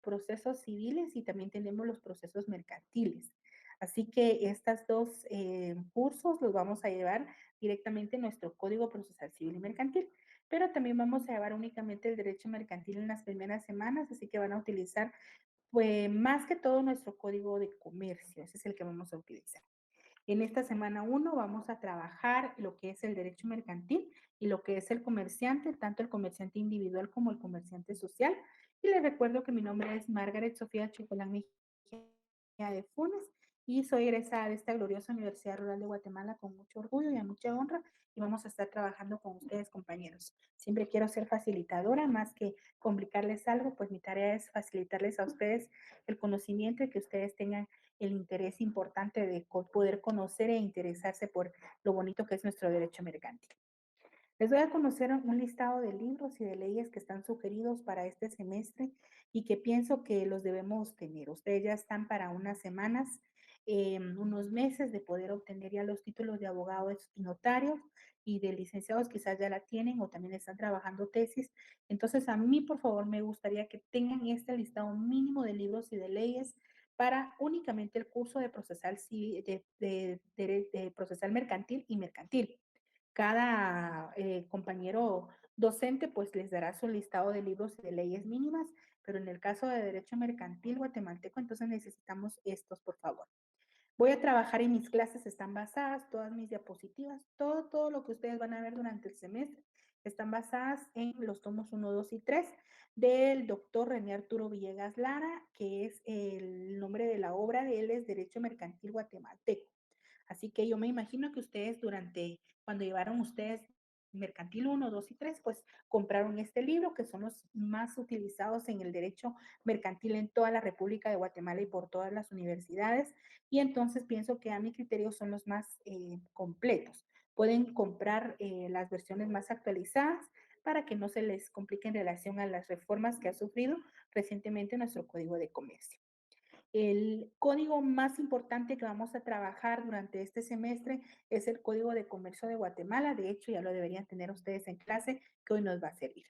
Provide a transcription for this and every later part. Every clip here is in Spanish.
procesos civiles y también tenemos los procesos mercantiles. Así que estos dos cursos los vamos a llevar directamente en nuestro Código Procesal Civil y Mercantil, pero también vamos a llevar únicamente el derecho mercantil en las primeras semanas, así que van a utilizar pues más que todo nuestro Código de Comercio, ese es el que vamos a utilizar. En esta semana uno vamos a trabajar lo que es el derecho mercantil y lo que es el comerciante, tanto el comerciante individual como el comerciante social. Y les recuerdo que mi nombre es Margaret Sofía Chocolán Mejía de Funes y soy egresada de esta gloriosa Universidad Rural de Guatemala con mucho orgullo y a mucha honra y vamos a estar trabajando con ustedes, compañeros. Siempre quiero ser facilitadora, más que complicarles algo, pues mi tarea es facilitarles a ustedes el conocimiento y que ustedes tengan el interés importante de poder conocer e interesarse por lo bonito que es nuestro derecho mercantil. Les voy a conocer un listado de libros y de leyes que están sugeridos para este semestre y que pienso que los debemos tener. Ustedes ya están para unas semanas, unos meses de poder obtener ya los títulos de abogados y notarios y de licenciados, quizás ya la tienen o también están trabajando tesis. Entonces, a mí, por favor, me gustaría que tengan este listado mínimo de libros y de leyes para únicamente el curso de procesal, de procesal mercantil y mercantil. Cada compañero docente pues les dará su listado de libros y de leyes mínimas, pero en el caso de derecho mercantil guatemalteco, entonces necesitamos estos, por favor. Voy a trabajar en mis clases, están basadas, todas mis diapositivas, todo lo que ustedes van a ver durante el semestre, están basadas en los tomos uno, 2 y 3 del doctor René Arturo Villegas Lara, que es el nombre de la obra de él, es Derecho Mercantil Guatemalteco. Así que yo me imagino que ustedes cuando llevaron ustedes Mercantil uno, 2 y 3, pues compraron este libro, que son los más utilizados en el derecho mercantil en toda la República de Guatemala y por todas las universidades. Y entonces pienso que a mi criterio son los más completos. Pueden comprar las versiones más actualizadas para que no se les complique en relación a las reformas que ha sufrido recientemente nuestro Código de Comercio. El código más importante que vamos a trabajar durante este semestre es el Código de Comercio de Guatemala. De hecho, ya lo deberían tener ustedes en clase, que hoy nos va a servir.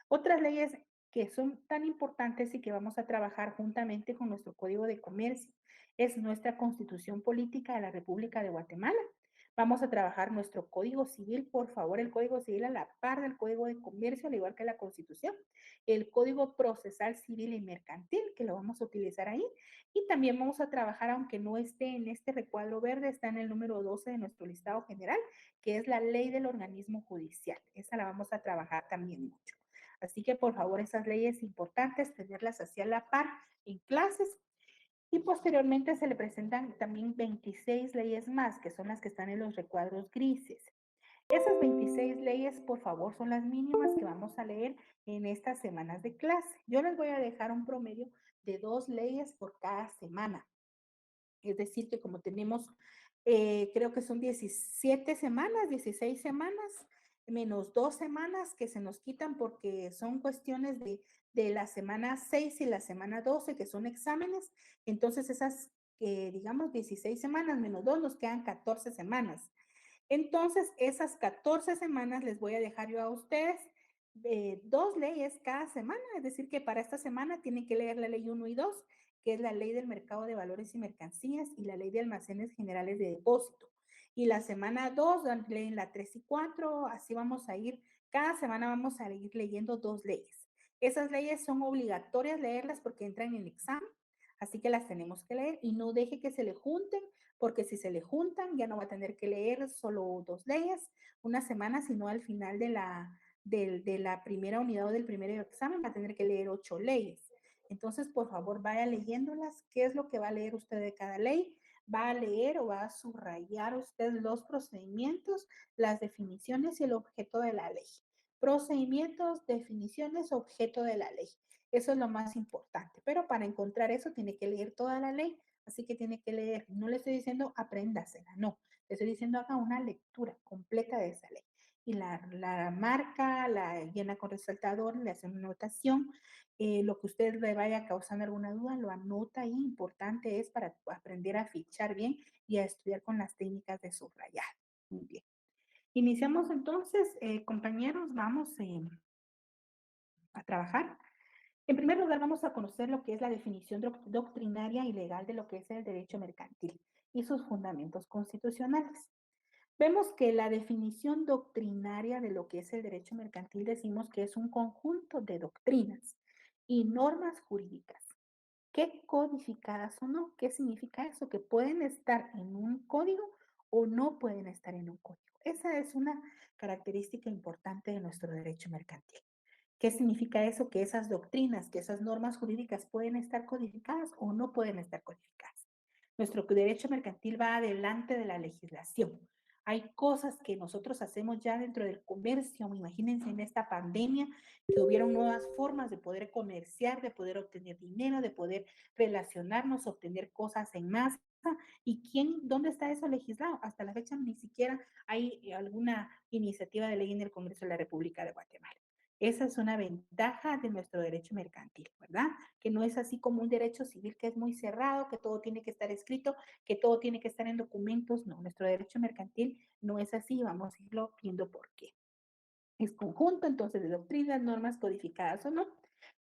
Otras leyes que son tan importantes y que vamos a trabajar juntamente con nuestro Código de Comercio es nuestra Constitución Política de la República de Guatemala. Vamos a trabajar nuestro Código Civil, por favor, el Código Civil a la par del Código de Comercio, al igual que la Constitución. El Código Procesal Civil y Mercantil, que lo vamos a utilizar ahí. Y también vamos a trabajar, aunque no esté en este recuadro verde, está en el número 12 de nuestro listado general, que es la ley del organismo judicial. Esa la vamos a trabajar también mucho. Así que, por favor, esas leyes importantes, tenerlas hacia la par en clases. Y posteriormente se le presentan también 26 leyes más, que son las que están en los recuadros grises. Esas 26 leyes, por favor, son las mínimas que vamos a leer en estas semanas de clase. Yo les voy a dejar un promedio de 2 leyes por cada semana. Es decir, que como tenemos, creo que son 17 semanas, 16 semanas, menos 2 semanas que se nos quitan porque son cuestiones de la semana 6 y la semana 12, que son exámenes. Entonces, esas, digamos, 16 semanas menos 2, nos quedan 14 semanas. Entonces, esas 14 semanas les voy a dejar yo a ustedes 2 leyes cada semana, es decir, que para esta semana tienen que leer la ley 1 y 2, que es la ley del mercado de valores y mercancías y la ley de almacenes generales de depósito. Y la semana 2 leen la 3 y 4, así vamos a ir, cada semana vamos a ir leyendo 2 leyes. Esas leyes son obligatorias leerlas porque entran en examen, así que las tenemos que leer y no deje que se le junten, porque si se le juntan ya no va a tener que leer solo 2 leyes una semana, sino al final de la primera unidad o del primer examen va a tener que leer 8 leyes. Entonces, por favor, vaya leyéndolas. ¿Qué es lo que va a leer usted de cada ley? Va a leer o va a subrayar usted los procedimientos, las definiciones y el objeto de la ley. Procedimientos, definiciones, objeto de la ley. Eso es lo más importante. Pero para encontrar eso tiene que leer toda la ley, así que tiene que leer. No le estoy diciendo apréndasela, no. Le estoy diciendo haga una lectura completa de esa ley. Y la marca, la llena con resaltador, le hace una anotación. Lo que usted le vaya causando alguna duda, lo anota ahí. Importante es para aprender a fichar bien y a estudiar con las técnicas de subrayar. Muy bien. Iniciamos entonces, compañeros, vamos a trabajar. En primer lugar, vamos a conocer lo que es la definición doctrinaria y legal de lo que es el derecho mercantil y sus fundamentos constitucionales. Vemos que la definición doctrinaria de lo que es el derecho mercantil decimos que es un conjunto de doctrinas y normas jurídicas que codificadas o no. ¿Qué significa eso? Que pueden estar en un código o no pueden estar en un código. Esa es una característica importante de nuestro derecho mercantil. ¿Qué significa eso? Que esas doctrinas, que esas normas jurídicas pueden estar codificadas o no pueden estar codificadas. Nuestro derecho mercantil va adelante de la legislación. Hay cosas que nosotros hacemos ya dentro del comercio. Imagínense en esta pandemia que hubieron nuevas formas de poder comerciar, de poder obtener dinero, de poder relacionarnos, obtener cosas en masa. ¿Y dónde está eso legislado? Hasta la fecha ni siquiera hay alguna iniciativa de ley en el Congreso de la República de Guatemala. Esa es una ventaja de nuestro derecho mercantil, ¿verdad? Que no es así como un derecho civil que es muy cerrado, que todo tiene que estar escrito, que todo tiene que estar en documentos. No, nuestro derecho mercantil no es así. Vamos a irlo viendo por qué. Es conjunto entonces de doctrinas, normas codificadas o no.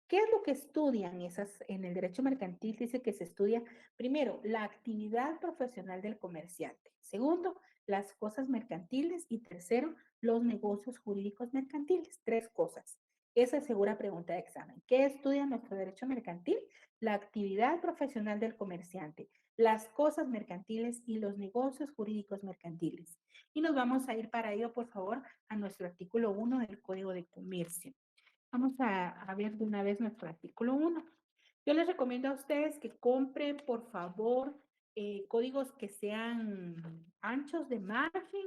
¿Qué es lo que estudian esas en el derecho mercantil? Dice que se estudia primero la actividad profesional del comerciante, segundo, las cosas mercantiles y tercero, los negocios jurídicos mercantiles. Tres cosas. Esa es segura pregunta de examen. ¿Qué estudia nuestro derecho mercantil? La actividad profesional del comerciante, las cosas mercantiles y los negocios jurídicos mercantiles. Y nos vamos a ir para ello, por favor, a nuestro artículo 1 del Código de Comercio. Vamos a ver de una vez nuestro artículo 1. Yo les recomiendo a ustedes que compren, por favor, códigos que sean anchos de margen,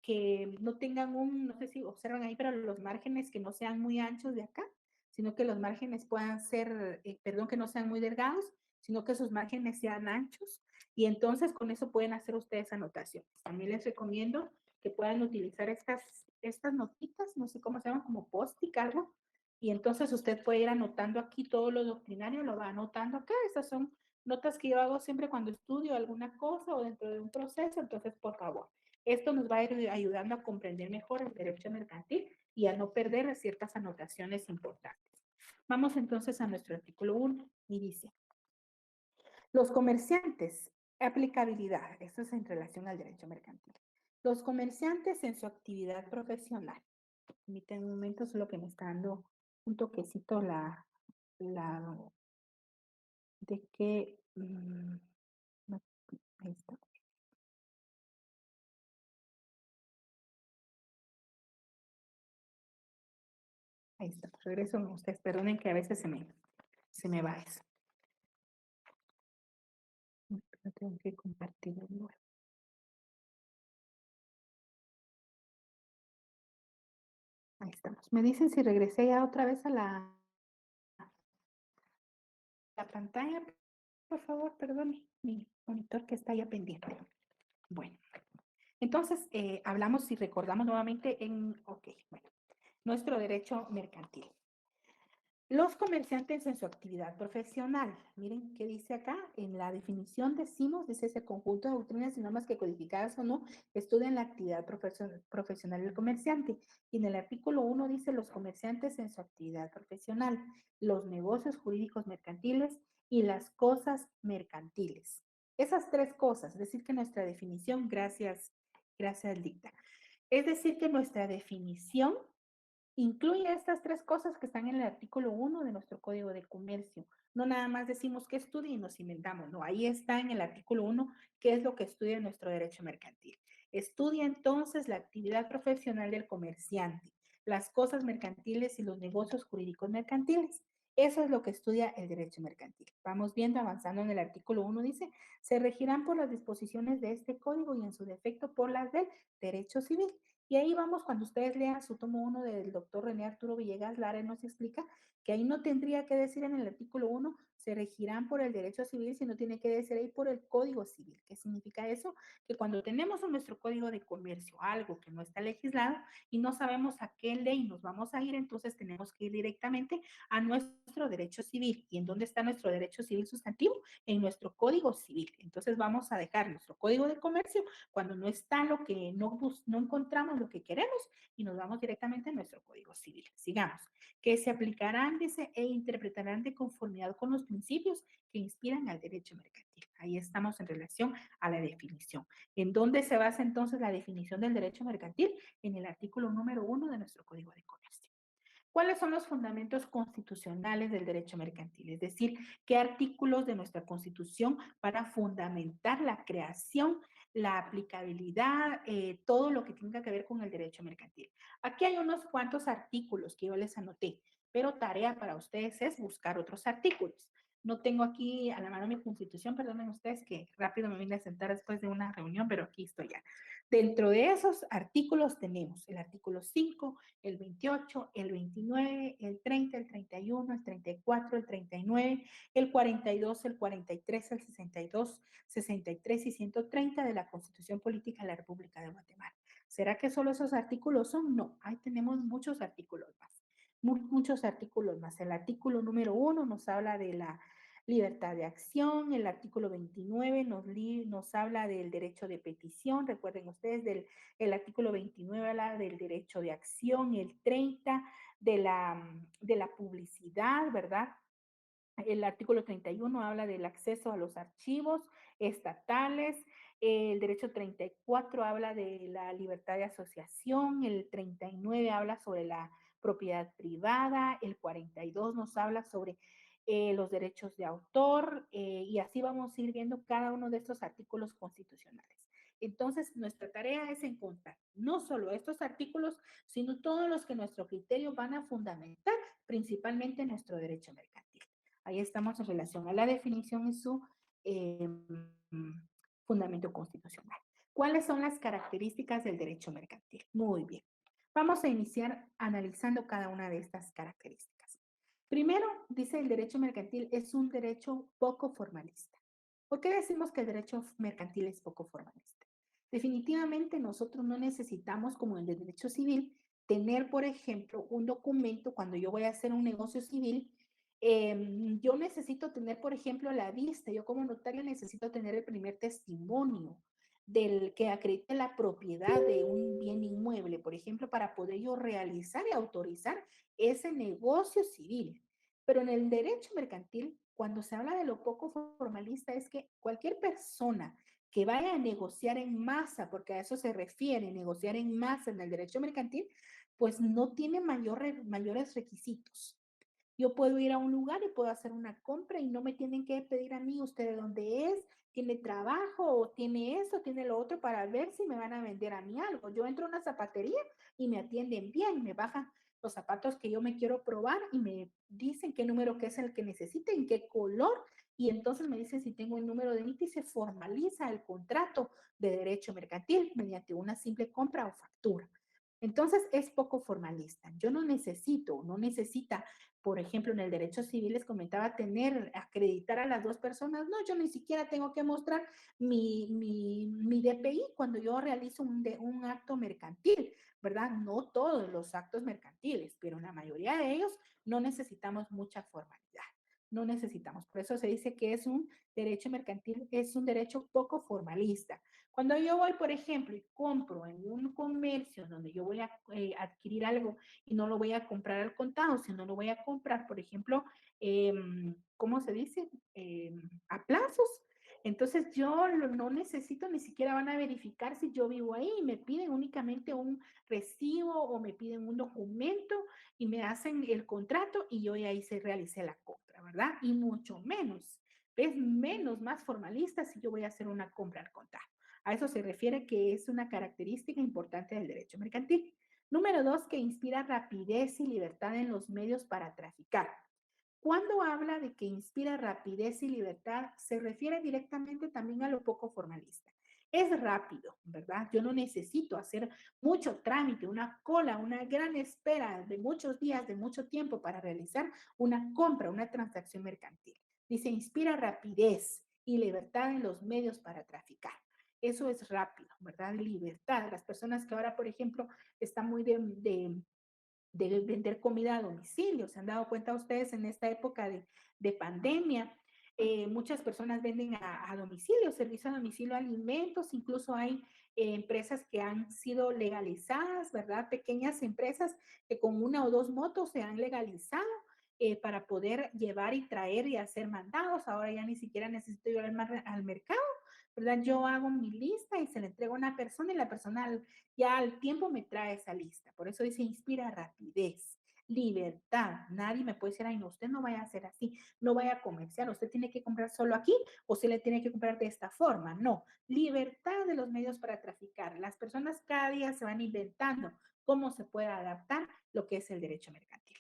que no tengan no sé si observan ahí, pero los márgenes que no sean muy anchos de acá, sino que los márgenes puedan ser, perdón, que no sean muy delgados, sino que sus márgenes sean anchos. Y entonces con eso pueden hacer ustedes anotaciones. También les recomiendo que puedan utilizar estas notitas, no sé cómo se llaman, como post-it, algo, y entonces usted puede ir anotando aquí todo lo doctrinario, lo va anotando acá. Estas son notas que yo hago siempre cuando estudio alguna cosa o dentro de un proceso. Entonces, por favor, esto nos va a ir ayudando a comprender mejor el derecho mercantil y a no perder ciertas anotaciones importantes. Vamos entonces a nuestro artículo 1 y dice, los comerciantes, aplicabilidad, esto es en relación al derecho mercantil. Los comerciantes en su actividad profesional. Permítanme un momento, solo que me está dando un toquecito la de que, no, ahí está, ahí está, regreso, ustedes perdonen que a veces se me va eso. Pero tengo que compartir el lugar. Ahí estamos. Me dicen si regresé ya otra vez a la pantalla, por favor, perdón, mi monitor que está ya pendiente. Bueno, entonces hablamos y recordamos nuevamente ok, bueno, nuestro derecho mercantil. Los comerciantes en su actividad profesional. Miren qué dice acá. En la definición decimos, dice ese conjunto de doctrinas y normas que codificadas o no estudian la actividad profesional del comerciante. Y en el artículo 1 dice los comerciantes en su actividad profesional, los negocios jurídicos mercantiles y las cosas mercantiles. Esas tres cosas, es decir, que nuestra definición, gracias dicta. Es decir, que nuestra definición incluye estas tres cosas que están en el artículo 1 de nuestro Código de Comercio. No nada más decimos que estudia y nos inventamos, no, ahí está en el artículo 1 qué es lo que estudia nuestro derecho mercantil. Estudia entonces la actividad profesional del comerciante, las cosas mercantiles y los negocios jurídicos mercantiles. Eso es lo que estudia el derecho mercantil. Vamos viendo, avanzando en el artículo 1, dice, se regirán por las disposiciones de este código y en su defecto por las del derecho civil. Y ahí vamos, cuando ustedes lean su tomo 1 del doctor René Arturo Villegas Lara, nos explica que ahí no tendría que decir en el artículo 1, se regirán por el derecho civil, sino tiene que decir ahí por el Código Civil. ¿Qué significa eso? Que cuando tenemos en nuestro Código de Comercio algo que no está legislado y no sabemos a qué ley nos vamos a ir, entonces tenemos que ir directamente a nuestro derecho civil. ¿Y en dónde está nuestro derecho civil sustantivo? En nuestro Código Civil. Entonces vamos a dejar nuestro Código de Comercio cuando no está lo que no encontramos lo que queremos y nos vamos directamente a nuestro Código Civil. Sigamos. Que se aplicarán, dice, e interpretarán de conformidad con los principios que inspiran al derecho mercantil. Ahí estamos en relación a la definición. ¿En dónde se basa entonces la definición del derecho mercantil? En el artículo número 1 de nuestro Código de Comercio. ¿Cuáles son los fundamentos constitucionales del derecho mercantil? Es decir, qué artículos de nuestra Constitución van a fundamentar la creación, la aplicabilidad, todo lo que tenga que ver con el derecho mercantil. Aquí hay unos cuantos artículos que yo les anoté, pero tarea para ustedes es buscar otros artículos. No tengo aquí a la mano mi Constitución, perdonen ustedes que rápido me vine a sentar después de una reunión, pero aquí estoy ya. Dentro de esos artículos tenemos el artículo 5, el 28, el 29, el 30, el 31, el 34, el 39, el 42, el 43, el 62, 63 y 130 de la Constitución Política de la República de Guatemala. ¿Será que solo esos artículos son? No, ahí tenemos muchos artículos más. Muchos artículos más. El artículo número 1 nos habla de la libertad de acción, el artículo 29 nos habla del derecho de petición, recuerden ustedes, el artículo 29 habla del derecho de acción, el 30 de la publicidad, ¿verdad? El artículo 31 habla del acceso a los archivos estatales, el derecho 34 habla de la libertad de asociación, el 39 habla sobre la propiedad privada, el 42 nos habla sobre los derechos de autor y así vamos a ir viendo cada uno de estos artículos constitucionales. Entonces, nuestra tarea es encontrar no solo estos artículos, sino todos los que nuestro criterio van a fundamentar principalmente nuestro derecho mercantil. Ahí estamos en relación a la definición y su eh, fundamento constitucional. ¿Cuáles son las características del derecho mercantil? Muy bien. Vamos a iniciar analizando cada una de estas características. Primero, dice el derecho mercantil es un derecho poco formalista. ¿Por qué decimos que el derecho mercantil es poco formalista? Definitivamente nosotros no necesitamos, como en el derecho civil, tener, por ejemplo, un documento cuando yo voy a hacer un negocio civil. Yo necesito tener, por ejemplo, la vista. Yo como notario necesito tener el primer testimonio del que acredite la propiedad de un bien inmueble, por ejemplo, para poder yo realizar y autorizar ese negocio civil. Pero en el derecho mercantil, cuando se habla de lo poco formalista, es que cualquier persona que vaya a negociar en masa, porque a eso se refiere, negociar en masa en el derecho mercantil, pues no tiene mayores requisitos. Yo puedo ir a un lugar y puedo hacer una compra y no me tienen que pedir a mí usted de dónde es, tiene trabajo o tiene eso, tiene lo otro para ver si me van a vender a mí algo. Yo entro a una zapatería y me atienden bien, me bajan los zapatos que yo me quiero probar y me dicen qué número que es el que necesite, en qué color y entonces me dicen si tengo el número de NIT y se formaliza el contrato de derecho mercantil mediante una simple compra o factura. Entonces es poco formalista. Yo no necesito, no necesita, por ejemplo, en el derecho civil les comentaba tener, acreditar a las dos personas. No, yo ni siquiera tengo que mostrar mi DPI cuando yo realizo un acto mercantil, ¿verdad? No todos los actos mercantiles, pero en la mayoría de ellos no necesitamos mucha formalidad. No necesitamos. Por eso se dice que es un derecho mercantil, es un derecho poco formalista. Cuando yo voy, por ejemplo, y compro en un comercio donde yo voy a adquirir algo y no lo voy a comprar al contado, sino lo voy a comprar, por ejemplo, eh, ¿cómo se dice? A plazos. Entonces yo no necesito, ni siquiera van a verificar si yo vivo ahí, me piden únicamente un recibo o me piden un documento y me hacen el contrato y yo ahí se realicé la compra, ¿verdad? Y mucho menos, es menos, más formalista si yo voy a hacer una compra al contado. A eso se refiere que es una característica importante del derecho mercantil. Número dos, que inspira rapidez y libertad en los medios para traficar. Cuando habla de que inspira rapidez y libertad, se refiere directamente también a lo poco formalista. Es rápido, ¿verdad? Yo no necesito hacer mucho trámite, una cola, una gran espera de muchos días, de mucho tiempo para realizar una compra, una transacción mercantil. Dice, inspira rapidez y libertad en los medios para traficar. Eso es rápido, ¿verdad? Libertad. Las personas que ahora, por ejemplo, están muy de vender comida a domicilio. ¿Se han dado cuenta ustedes en esta época de pandemia? Muchas personas venden a domicilio, servicio a domicilio, alimentos, incluso hay empresas que han sido legalizadas, ¿verdad? Pequeñas empresas que con una o dos motos se han legalizado para poder llevar y traer y hacer mandados. Ahora ya ni siquiera necesito ir al mercado, ¿verdad? Yo hago mi lista y se la entrego a una persona y la persona ya al tiempo me trae esa lista. Por eso dice, inspira rapidez, libertad. Nadie me puede decir, ay, no, usted no vaya a hacer así, no vaya a comerciar, usted tiene que comprar solo aquí o se le tiene que comprar de esta forma. No, libertad de los medios para traficar. Las personas cada día se van inventando cómo se puede adaptar lo que es el derecho mercantil.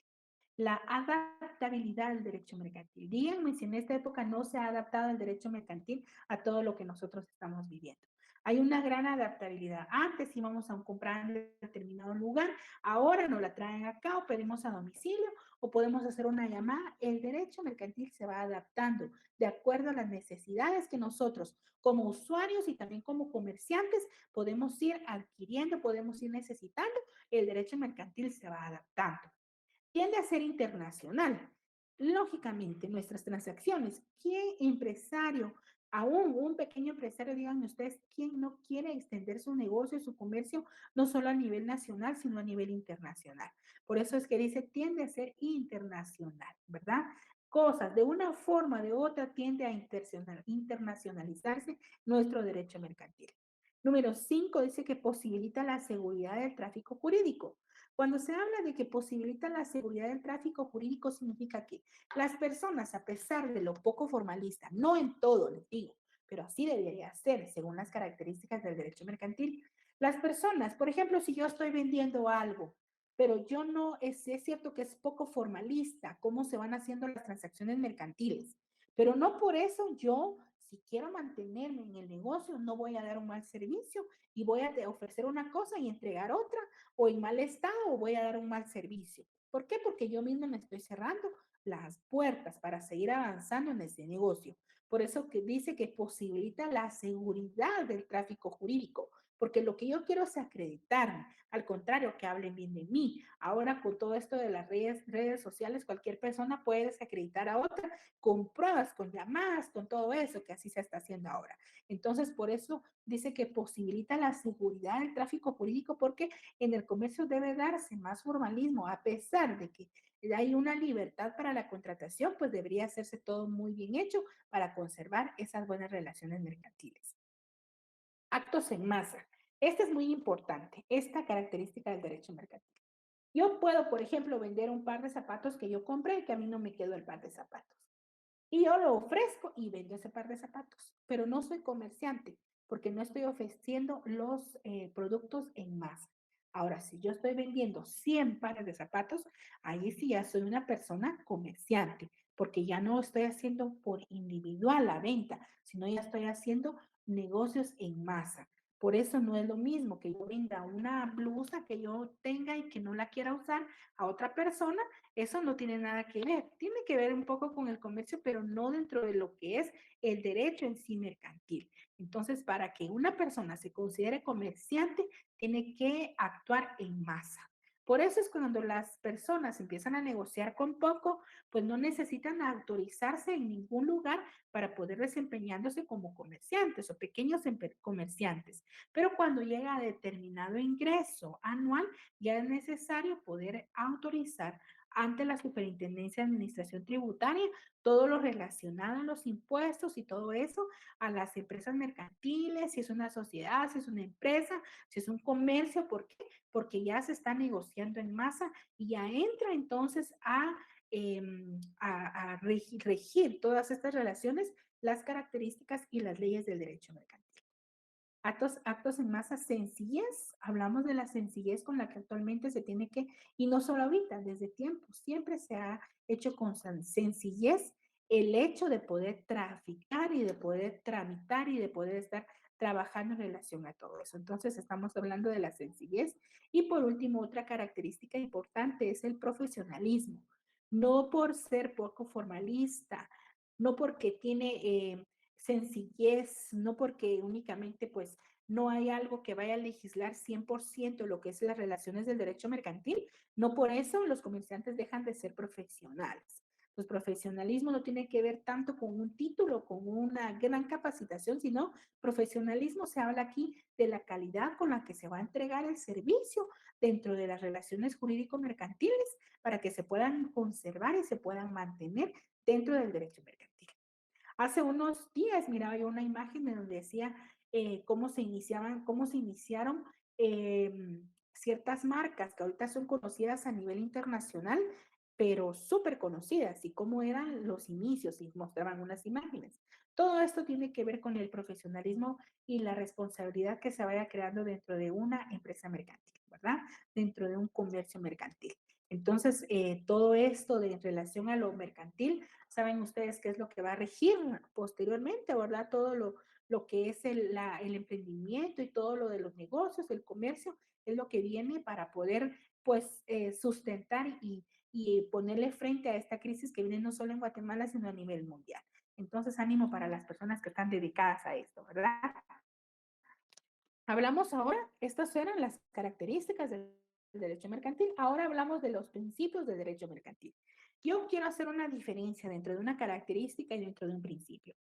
La adaptabilidad del derecho mercantil. Díganme si en esta época no se ha adaptado el derecho mercantil a todo lo que nosotros estamos viviendo. Hay una gran adaptabilidad. Antes íbamos a comprar en determinado lugar, ahora nos la traen acá o pedimos a domicilio o podemos hacer una llamada. El derecho mercantil se va adaptando de acuerdo a las necesidades que nosotros como usuarios y también como comerciantes podemos ir adquiriendo, podemos ir necesitando. El derecho mercantil se va adaptando. Tiende a ser internacional. Lógicamente, nuestras transacciones, ¿qué empresario, aún un pequeño empresario, díganme ustedes, quién no quiere extender su negocio, su comercio, no solo a nivel nacional, sino a nivel internacional? Por eso es que dice, tiende a ser internacional, ¿verdad? Cosas, de una forma o de otra, tiende a internacionalizarse nuestro derecho mercantil. Número 5 dice que posibilita la seguridad del tráfico jurídico. Cuando se habla de que posibilita la seguridad del tráfico jurídico, significa que las personas, a pesar de lo poco formalista, no en todo, les digo, pero así debería ser según las características del derecho mercantil, las personas, por ejemplo, si yo estoy vendiendo algo, pero yo no, es cierto que es poco formalista cómo se van haciendo las transacciones mercantiles, pero no por eso yo, si quiero mantenerme en el negocio, no voy a dar un mal servicio y voy a ofrecer una cosa y entregar otra o en mal estado o voy a dar un mal servicio. ¿Por qué? Porque yo mismo me estoy cerrando las puertas para seguir avanzando en ese negocio. Por eso que dice que posibilita la seguridad del tráfico jurídico, porque lo que yo quiero es acreditarme, al contrario, que hablen bien de mí. Ahora con todo esto de las redes sociales, cualquier persona puede desacreditar a otra con pruebas, con llamadas, con todo eso, que así se está haciendo ahora. Entonces, por eso dice que posibilita la seguridad del tráfico jurídico, porque en el comercio debe darse más formalismo, a pesar de que hay una libertad para la contratación, pues debería hacerse todo muy bien hecho para conservar esas buenas relaciones mercantiles. Actos en masa. Este es muy importante, esta característica del derecho mercantil. Yo puedo, por ejemplo, vender un par de zapatos que yo compré y que a mí no me quedó el par de zapatos. Y yo lo ofrezco y vendo ese par de zapatos, pero no soy comerciante porque no estoy ofreciendo los productos en masa. Ahora, si yo estoy vendiendo 100 pares de zapatos, ahí sí ya soy una persona comerciante, porque ya no estoy haciendo por individual la venta, sino ya estoy haciendo negocios en masa. Por eso no es lo mismo que yo venda una blusa que yo tenga y que no la quiera usar a otra persona. Eso no tiene nada que ver. Tiene que ver un poco con el comercio, pero no dentro de lo que es el derecho en sí mercantil. Entonces, para que una persona se considere comerciante, tiene que actuar en masa. Por eso es cuando las personas empiezan a negociar con poco, pues no necesitan autorizarse en ningún lugar para poder desempeñándose como comerciantes o pequeños comerciantes. Pero cuando llega a determinado ingreso anual, ya es necesario poder autorizar ante la Superintendencia de Administración Tributaria todo lo relacionado a los impuestos y todo eso a las empresas mercantiles, si es una sociedad, si es una empresa, si es un comercio. ¿Por qué? Porque ya se está negociando en masa y ya entra entonces a regir todas estas relaciones, las características y las leyes del derecho mercantil. Actos en masa, sencillez. Hablamos de la sencillez con la que actualmente se tiene que, y no solo ahorita, desde tiempo, siempre se ha hecho con sencillez el hecho de poder traficar y de poder tramitar y de poder estar trabajando en relación a todo eso. Entonces, estamos hablando de la sencillez. Y por último, otra característica importante es el profesionalismo. No por ser poco formalista, no porque tiene sencillez, no porque únicamente pues no hay algo que vaya a legislar 100% lo que es las relaciones del derecho mercantil, no por eso los comerciantes dejan de ser profesionales. Pues profesionalismo no tiene que ver tanto con un título, con una gran capacitación, sino profesionalismo se habla aquí de la calidad con la que se va a entregar el servicio dentro de las relaciones jurídico-mercantiles para que se puedan conservar y se puedan mantener dentro del derecho mercantil. Hace unos días miraba yo una imagen en donde decía cómo se iniciaron ciertas marcas que ahorita son conocidas a nivel internacional, pero súper conocidas, y cómo eran los inicios, y mostraban unas imágenes. Todo esto tiene que ver con el profesionalismo y la responsabilidad que se vaya creando dentro de una empresa mercantil, ¿verdad? Dentro de un comercio mercantil. Entonces, todo esto de en relación a lo mercantil, saben ustedes qué es lo que va a regir posteriormente, ¿verdad? Todo lo que es el emprendimiento y todo lo de los negocios, el comercio, es lo que viene para poder, pues, sustentar y ponerle frente a esta crisis que viene no solo en Guatemala, sino a nivel mundial. Entonces, ánimo para las personas que están dedicadas a esto, ¿verdad? Hablamos ahora, estas eran las características del derecho mercantil. Ahora hablamos de los principios del derecho mercantil. Yo quiero hacer una diferencia dentro de una característica y dentro de un principio.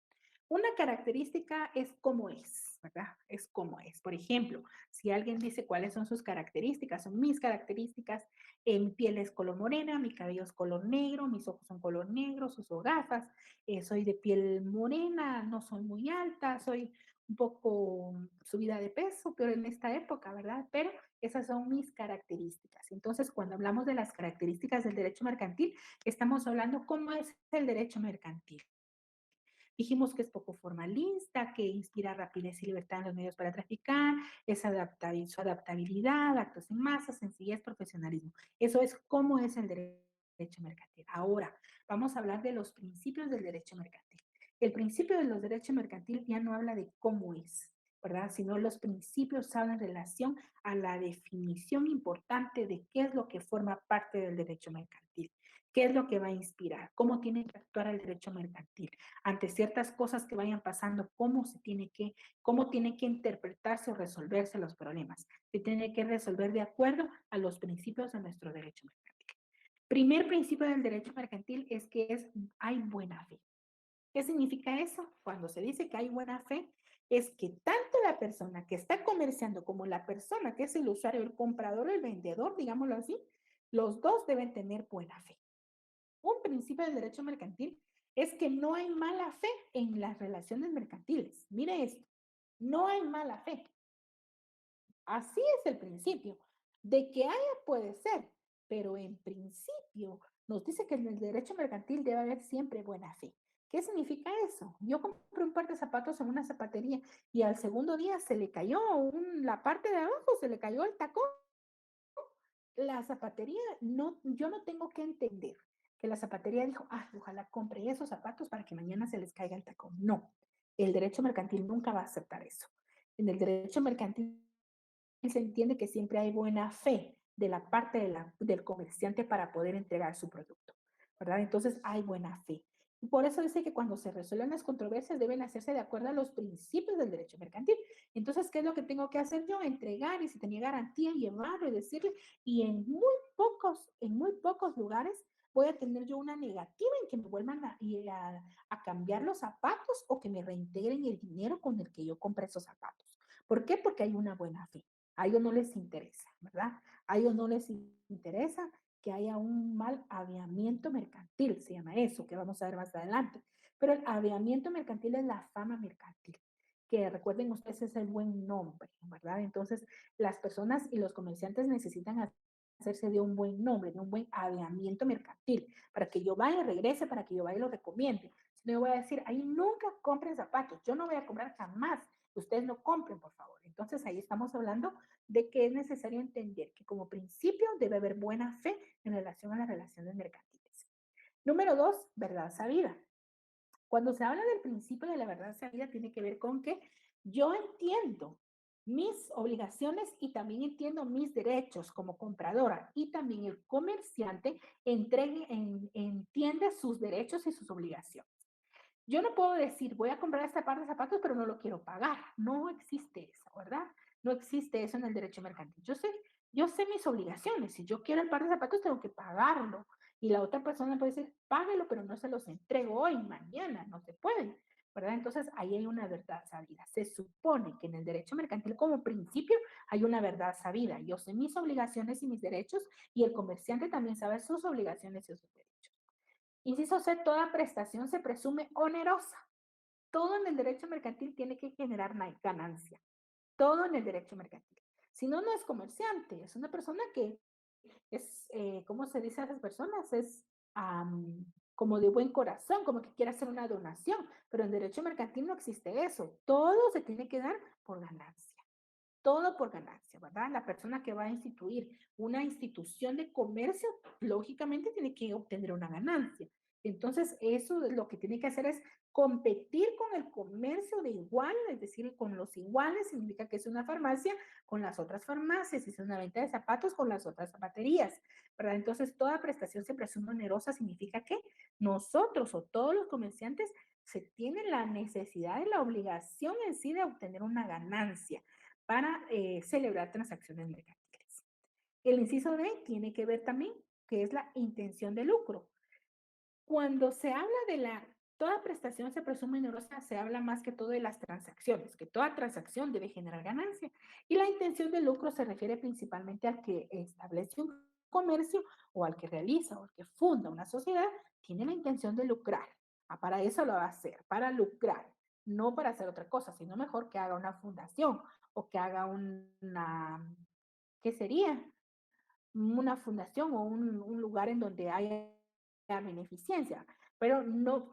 Una característica es como es, ¿verdad? Es como es. Por ejemplo, si alguien dice cuáles son sus características, son mis características, mi piel es color morena, mi cabello es color negro, mis ojos son color negro, uso gafas, soy de piel morena, no soy muy alta, soy un poco subida de peso, pero en esta época, ¿verdad? Pero esas son mis características. Entonces, cuando hablamos de las características del derecho mercantil, estamos hablando cómo es el derecho mercantil. Dijimos que es poco formalista, que inspira rapidez y libertad en los medios para traficar, es su adaptabilidad, actos en masa, sencillez, profesionalismo. Eso es cómo es el derecho mercantil. Ahora, vamos a hablar de los principios del derecho mercantil. El principio de los derechos mercantil ya no habla de cómo es, ¿verdad? Sino los principios hablan en relación a la definición importante de qué es lo que forma parte del derecho mercantil. ¿Qué es lo que va a inspirar? ¿Cómo tiene que actuar el derecho mercantil? Ante ciertas cosas que vayan pasando, cómo tiene que interpretarse o resolverse los problemas. Se tiene que resolver de acuerdo a los principios de nuestro derecho mercantil. Primer principio del derecho mercantil es que hay buena fe. ¿Qué significa eso? Cuando se dice que hay buena fe, es que tanto la persona que está comerciando como la persona que es el usuario, el comprador o el vendedor, digámoslo así, los dos deben tener buena fe. Un principio del derecho mercantil es que no hay mala fe en las relaciones mercantiles. Mire esto, no hay mala fe. Así es el principio. De que haya puede ser, pero en principio nos dice que en el derecho mercantil debe haber siempre buena fe. ¿Qué significa eso? Yo compré un par de zapatos en una zapatería y al segundo día se le cayó la parte de abajo, se le cayó el tacón. La zapatería, no, yo no tengo que entender que la zapatería dijo, ah, ojalá compre esos zapatos para que mañana se les caiga el tacón. No, el derecho mercantil nunca va a aceptar eso. En el derecho mercantil se entiende que siempre hay buena fe de la parte del comerciante para poder entregar su producto, ¿verdad? Entonces hay buena fe. Y por eso dice que cuando se resuelvan las controversias deben hacerse de acuerdo a los principios del derecho mercantil. Entonces, ¿qué es lo que tengo que hacer yo? Entregar, y si tenía garantía, llevarlo y decirle, y en muy pocos lugares voy a tener yo una negativa en que me vuelvan a cambiar los zapatos o que me reintegren el dinero con el que yo compré esos zapatos. ¿Por qué? Porque hay una buena fe. A ellos no les interesa, ¿verdad? A ellos no les interesa que haya un mal aviamiento mercantil, se llama eso, que vamos a ver más adelante. Pero el aviamiento mercantil es la fama mercantil, que recuerden ustedes es el buen nombre, ¿verdad? Entonces, las personas y los comerciantes necesitan hacerse de un buen nombre, de un buen aviamiento mercantil, para que yo vaya y regrese, para que yo vaya y lo recomiende. Si no, yo voy a decir, ahí nunca compren zapatos, yo no voy a comprar jamás, ustedes no compren, por favor. Entonces, ahí estamos hablando de que es necesario entender que como principio debe haber buena fe en relación a las relaciones mercantiles. Número dos, verdad sabida. Cuando se habla del principio de la verdad sabida, tiene que ver con que yo entiendo mis obligaciones y también entiendo mis derechos como compradora, y también el comerciante entiende sus derechos y sus obligaciones. Yo no puedo decir, voy a comprar este par de zapatos, pero no lo quiero pagar. No existe eso, ¿verdad? No existe eso en el derecho mercantil. Yo sé mis obligaciones. Si yo quiero el par de zapatos, tengo que pagarlo. Y la otra persona puede decir, páguelo, pero no se los entrego hoy, mañana, no se puede, ¿verdad? Entonces, ahí hay una verdad sabida. Se supone que en el derecho mercantil, como principio, hay una verdad sabida. Yo sé mis obligaciones y mis derechos, y el comerciante también sabe sus obligaciones y sus derechos. Inciso C, toda prestación se presume onerosa. Todo en el derecho mercantil tiene que generar ganancia. Todo en el derecho mercantil. Si no, no es comerciante, es una persona que es, ¿cómo se dice a esas personas? Es como de buen corazón, como que quiere hacer una donación, pero en derecho mercantil no existe eso. Todo se tiene que dar por ganancia. Todo por ganancia, ¿verdad? La persona que va a instituir una institución de comercio, lógicamente tiene que obtener una ganancia. Entonces, eso lo que tiene que hacer es competir con el comercio de igual, es decir, con los iguales, significa que es una farmacia con las otras farmacias, es una venta de zapatos con las otras zapaterías, ¿verdad? Entonces, toda prestación se presume onerosa, significa que nosotros o todos los comerciantes se tienen la necesidad y la obligación en sí de obtener una ganancia para celebrar transacciones mercantiles. El inciso D tiene que ver también que es la intención de lucro. Cuando se habla de toda prestación se presume onerosa, se habla más que todo de las transacciones, que toda transacción debe generar ganancia. Y la intención de lucro se refiere principalmente al que establece un comercio o al que realiza o al que funda una sociedad, tiene la intención de lucrar. Para eso lo va a hacer, para lucrar, no para hacer otra cosa, sino mejor que haga una fundación o que haga ¿qué sería? Una fundación o un lugar en donde haya beneficencia, pero no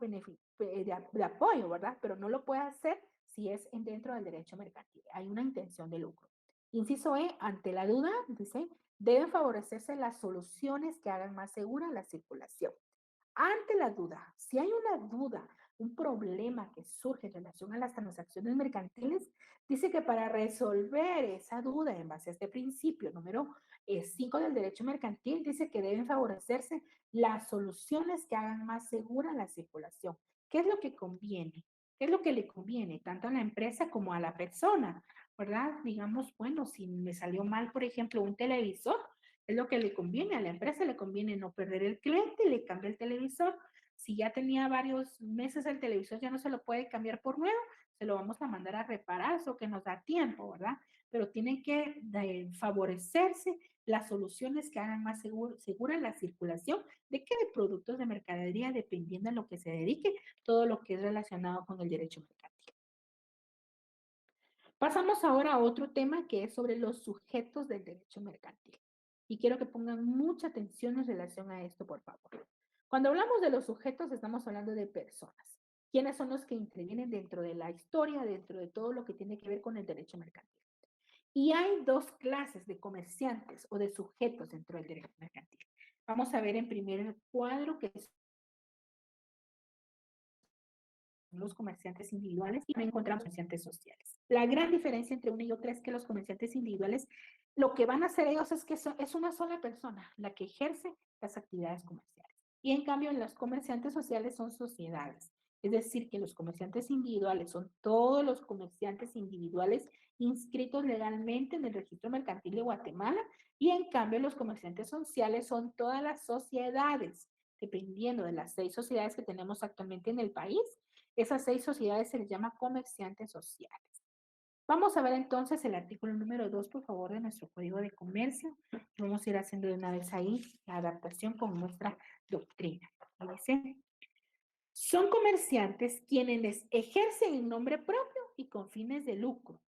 de apoyo, ¿verdad? Pero no lo puede hacer si es dentro del derecho mercantil. Hay una intención de lucro. Inciso E, ante la duda, dice, deben favorecerse las soluciones que hagan más segura la circulación. Ante la duda, si hay una duda, un problema que surge en relación a las transacciones mercantiles, dice que para resolver esa duda en base a este principio número 5 del derecho mercantil, dice que deben favorecerse las soluciones que hagan más segura la circulación. ¿Qué es lo que conviene? ¿Qué es lo que le conviene tanto a la empresa como a la persona? ¿Verdad? Digamos, bueno, si me salió mal, por ejemplo, un televisor, es lo que le conviene a la empresa, le conviene no perder el cliente, le cambia el televisor. Si ya tenía varios meses el televisor, ya no se lo puede cambiar por nuevo, se lo vamos a mandar a reparar, eso que nos da tiempo, ¿verdad? Pero tiene que favorecerse las soluciones que hagan más segura la circulación de qué de productos de mercadería, dependiendo a lo que se dedique, todo lo que es relacionado con el derecho mercantil. Pasamos ahora a otro tema que es sobre los sujetos del derecho mercantil. Y quiero que pongan mucha atención en relación a esto, por favor. Cuando hablamos de los sujetos, estamos hablando de personas. ¿Quiénes son los que intervienen dentro de la historia, dentro de todo lo que tiene que ver con el derecho mercantil? Y hay dos clases de comerciantes o de sujetos dentro del derecho mercantil. Vamos a ver en primer cuadro que los comerciantes individuales y no encontramos comerciantes sociales. La gran diferencia entre una y otra es que los comerciantes individuales, lo que van a hacer ellos es que es una sola persona la que ejerce las actividades comerciales. Y en cambio, los comerciantes sociales son sociedades. Es decir, que los comerciantes individuales son todos los comerciantes individuales inscritos legalmente en el registro mercantil de Guatemala y en cambio los comerciantes sociales son todas las sociedades, dependiendo de las 6 sociedades que tenemos actualmente en el país. Esas 6 sociedades se les llama comerciantes sociales. Vamos a ver entonces el artículo número 2, por favor, de nuestro Código de Comercio. Vamos a ir haciendo de una vez ahí la adaptación con nuestra doctrina. Y dice, son comerciantes quienes ejercen en nombre propio y con fines de lucro.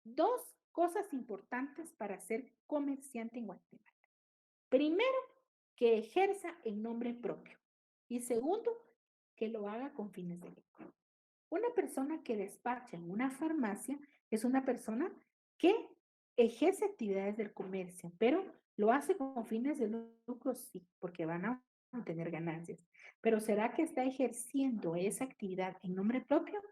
Dos cosas importantes para ser comerciante en Guatemala. Primero, que ejerza en nombre propio. Y segundo, que lo haga con fines de lucro. Una persona que despacha en una farmacia es una persona que ejerce actividades del comercio, pero lo hace con fines de lucro, sí, porque van a obtener ganancias. Pero ¿será que está ejerciendo esa actividad en nombre propio?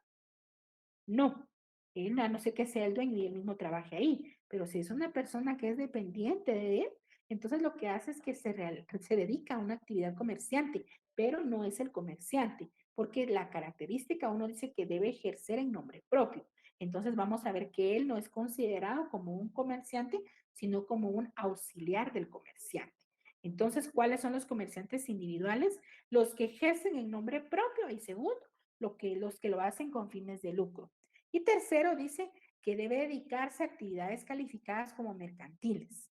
No. Él, a no ser que sea el dueño y él mismo trabaje ahí. Pero si es una persona que es dependiente de él, entonces lo que hace es que se dedica a una actividad comerciante, pero no es el comerciante. porque la característica uno dice que debe ejercer en nombre propio. Entonces vamos a ver que él no es considerado como un comerciante, sino como un auxiliar del comerciante. Entonces, ¿cuáles son los comerciantes individuales? Los que ejercen en nombre propio y segundo, los que lo hacen con fines de lucro. Y tercero, dice que debe dedicarse a actividades calificadas como mercantiles.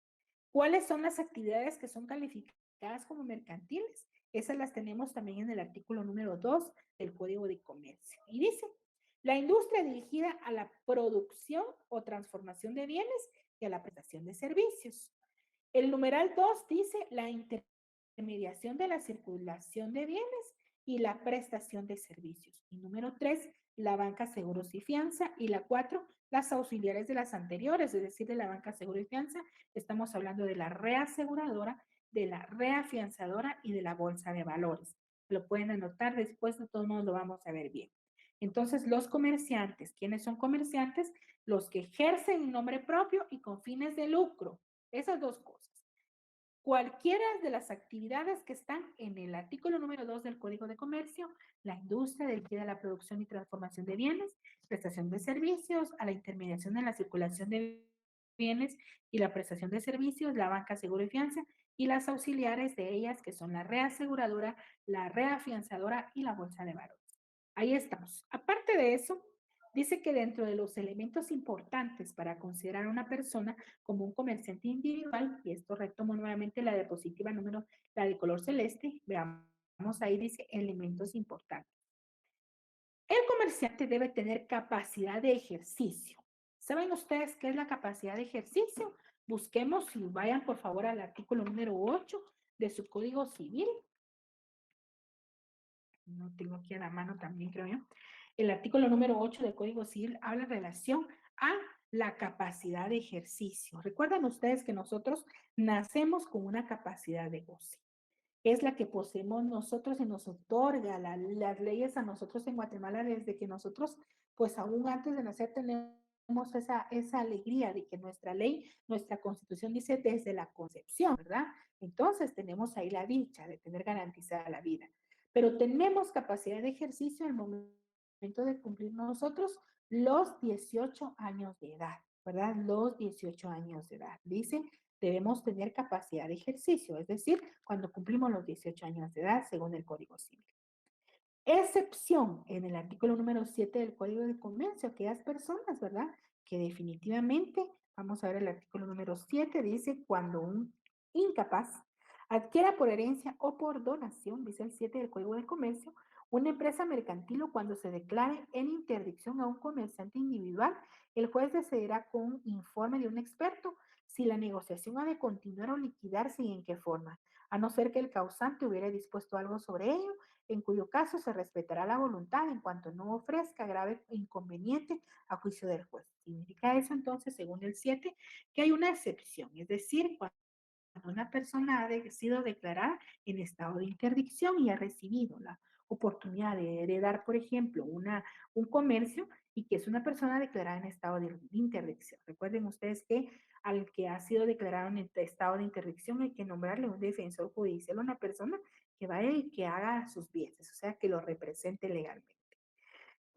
¿Cuáles son las actividades que son calificadas como mercantiles? Esas las tenemos también en el artículo número 2 del Código de Comercio. Y dice, la industria dirigida a la producción o transformación de bienes y a la prestación de servicios. El numeral 2 dice la intermediación de la circulación de bienes y la prestación de servicios. Y número 3, la banca seguros y fianza. Y la 4, las auxiliares de las anteriores, es decir, de la banca seguro y fianza. Estamos hablando de la reaseguradora, de la reafianzadora y de la bolsa de valores. Lo pueden anotar después, de todos modos lo vamos a ver bien. Entonces, los comerciantes, ¿quiénes son comerciantes? Los que ejercen en nombre propio y con fines de lucro. Esas dos cosas. Cualquiera de las actividades que están en el artículo número 2 del Código de Comercio, la industria dedicada a la producción y transformación de bienes, prestación de servicios, a la intermediación en la circulación de bienes y la prestación de servicios, la banca seguro y fianza, y las auxiliares de ellas, que son la reaseguradora, la reafianzadora y la bolsa de valores. Ahí estamos. Aparte de eso, dice que dentro de los elementos importantes para considerar a una persona como un comerciante individual, y esto retomo nuevamente la diapositiva número, la de color celeste, veamos ahí dice elementos importantes. El comerciante debe tener capacidad de ejercicio. ¿Saben ustedes qué es la capacidad de ejercicio? Busquemos y vayan por favor al artículo número 8 de su Código Civil. No tengo aquí a la mano también, creo yo. El artículo número 8 del Código Civil habla en relación a la capacidad de ejercicio. Recuerdan ustedes que nosotros nacemos con una capacidad de goce. Es la que poseemos nosotros y nos otorga las leyes a nosotros en Guatemala desde que nosotros, pues aún antes de nacer, tenemos esa alegría de que nuestra ley, nuestra constitución dice desde la concepción, ¿verdad? Entonces tenemos ahí la dicha de tener garantizada la vida. Pero tenemos capacidad de ejercicio al momento de cumplir nosotros los 18 años de edad, ¿verdad? Los 18 años de edad. Dice, debemos tener capacidad de ejercicio, es decir, cuando cumplimos los 18 años de edad, según el Código Civil. Excepción en el artículo número 7 del Código de Comercio, aquellas personas, ¿verdad? Que definitivamente, vamos a ver el artículo número 7, dice cuando un incapaz adquiera por herencia o por donación, dice el 7 del Código de Comercio, una empresa mercantil o cuando se declare en interdicción a un comerciante individual, el juez decidirá con un informe de un experto si la negociación ha de continuar o liquidarse y en qué forma, a no ser que el causante hubiera dispuesto algo sobre ello, en cuyo caso se respetará la voluntad en cuanto no ofrezca grave inconveniente a juicio del juez. Significa eso entonces, según el 7, que hay una excepción, es decir, cuando una persona ha sido declarada en estado de interdicción y ha recibido la oportunidad de heredar, por ejemplo, un comercio y que es una persona declarada en estado de interdicción. Recuerden ustedes que al que ha sido declarado en estado de interdicción hay que nombrarle un defensor judicial, una persona que vaya y que haga sus bienes, o sea, que lo represente legalmente.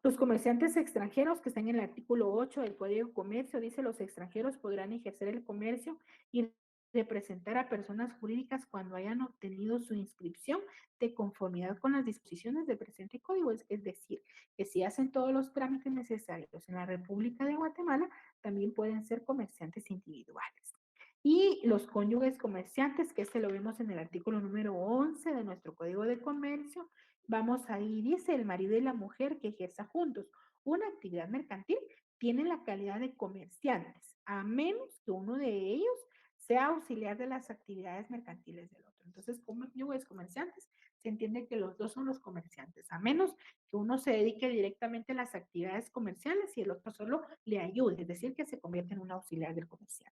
Los comerciantes extranjeros que están en el artículo 8 del Código de Comercio dice los extranjeros podrán ejercer el comercio y representar a personas jurídicas cuando hayan obtenido su inscripción de conformidad con las disposiciones del presente código, es decir, que si hacen todos los trámites necesarios en la República de Guatemala, también pueden ser comerciantes individuales. Y los cónyuges comerciantes, que este lo vemos en el artículo número 11 de nuestro Código de Comercio, vamos ahí, dice el marido y la mujer que ejerza juntos una actividad mercantil, tienen la calidad de comerciantes, a menos que uno de ellos sea auxiliar de las actividades mercantiles del otro. Entonces, como cónyuges comerciantes, se entiende que los dos son los comerciantes, a menos que uno se dedique directamente a las actividades comerciales y el otro solo le ayude, es decir, que se convierte en un auxiliar del comerciante.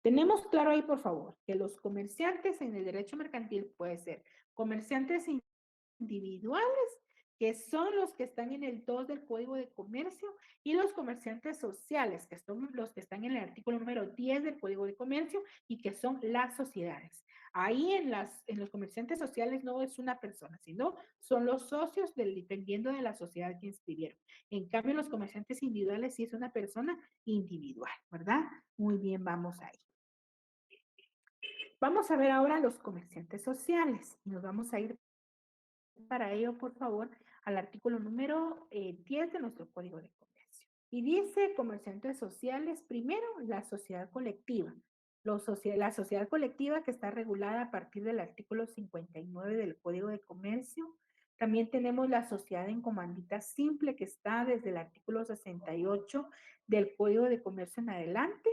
Tenemos claro ahí, por favor, que los comerciantes en el derecho mercantil puede ser comerciantes individuales que son los que están en el 2 del Código de Comercio, y los comerciantes sociales, que son los que están en el artículo número 10 del Código de Comercio y que son las sociedades. Ahí en los comerciantes sociales no es una persona, sino son los socios dependiendo de la sociedad que inscribieron. En cambio, los comerciantes individuales sí es una persona individual, ¿verdad? Muy bien, vamos ahí. Vamos a ver ahora los comerciantes sociales. Nos vamos a ir para ello, por favor, al artículo número 10 de nuestro Código de Comercio. Y dice comerciantes sociales, primero, la sociedad colectiva. La sociedad colectiva que está regulada a partir del artículo 59 del Código de Comercio. También tenemos la sociedad en comandita simple que está desde el artículo 68 del Código de Comercio en adelante.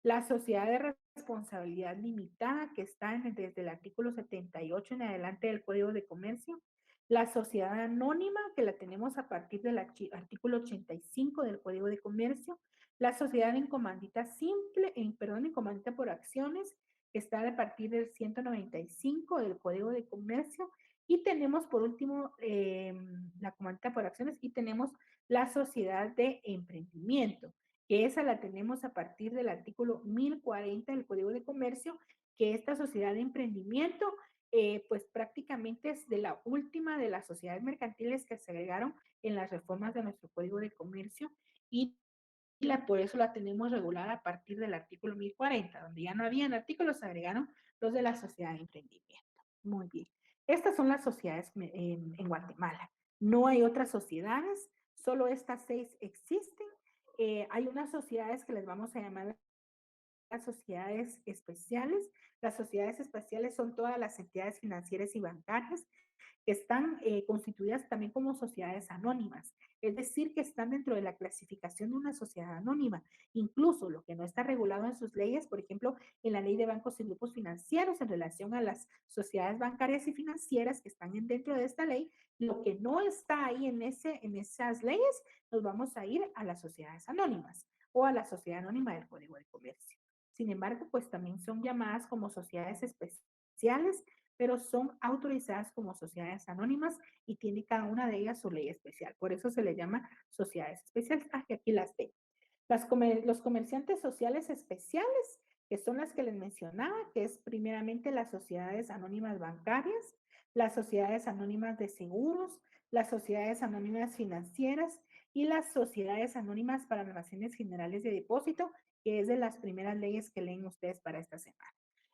La sociedad de responsabilidad limitada que está desde el artículo 78 en adelante del Código de Comercio. La sociedad anónima, que la tenemos a partir del artículo 85 del Código de Comercio. La sociedad en comandita simple, en comandita por acciones, que está a partir del 195 del Código de Comercio. Y tenemos, por último, la comandita por acciones, y tenemos la sociedad de emprendimiento, que esa la tenemos a partir del artículo 1040 del Código de Comercio, que esta sociedad de emprendimiento pues prácticamente es de la última de las sociedades mercantiles que se agregaron en las reformas de nuestro Código de Comercio, y por eso la tenemos regulada a partir del artículo 1040, donde ya no habían artículos, se agregaron los de la sociedad de emprendimiento. Muy bien. Estas son las sociedades en Guatemala. No hay otras sociedades, solo estas 6 existen. Hay unas sociedades que les vamos a llamar las sociedades especiales. Las sociedades especiales son todas las entidades financieras y bancarias que están constituidas también como sociedades anónimas, es decir, que están dentro de la clasificación de una sociedad anónima. Incluso lo que no está regulado en sus leyes, por ejemplo, en la ley de bancos y grupos financieros en relación a las sociedades bancarias y financieras que están dentro de esta ley, lo que no está ahí en esas leyes, nos vamos a ir a las sociedades anónimas o a la sociedad anónima del Código de Comercio. Sin embargo, pues también son llamadas como sociedades especiales, pero son autorizadas como sociedades anónimas y tiene cada una de ellas su ley especial. Por eso se le llama sociedades especiales. Ah, que aquí las tengo. Los comerciantes sociales especiales, que son las que les mencionaba, que es primeramente las sociedades anónimas bancarias, las sociedades anónimas de seguros, las sociedades anónimas financieras y las sociedades anónimas para almacenes generales de depósito, que es de las primeras leyes que leen ustedes para esta semana.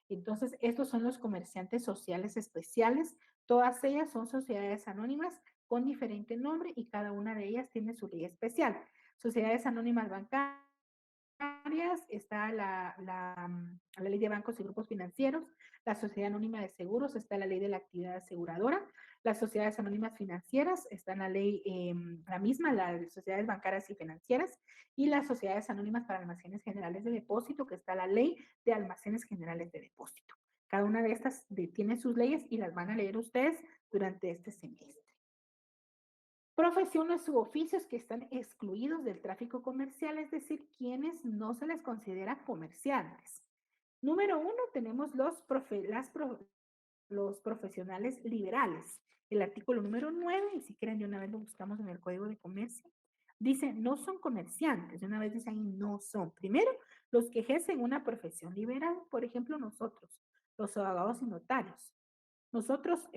Entonces, estos son los comerciantes sociales especiales. Todas ellas son sociedades anónimas con diferente nombre y cada una de ellas tiene su ley especial. Sociedades anónimas bancarias, está la ley de bancos y grupos financieros, la sociedad anónima de seguros, está la ley de la actividad aseguradora, las sociedades anónimas financieras, está en la ley, la misma, las sociedades bancarias y financieras, y las sociedades anónimas para almacenes generales de depósito, que está la ley de almacenes generales de depósito. Cada una de estas tiene sus leyes y las van a leer ustedes durante este semestre. Profesiones u oficios que están excluidos del tráfico comercial, es decir, quienes no se les considera comerciantes. Número 1, tenemos los profesionales liberales. El artículo número 9, y si quieren de una vez lo buscamos en el Código de Comercio, dice no son comerciantes, de una vez dice ahí no son. Primero, los que ejercen una profesión liberal, por ejemplo nosotros, los abogados y notarios. Nosotros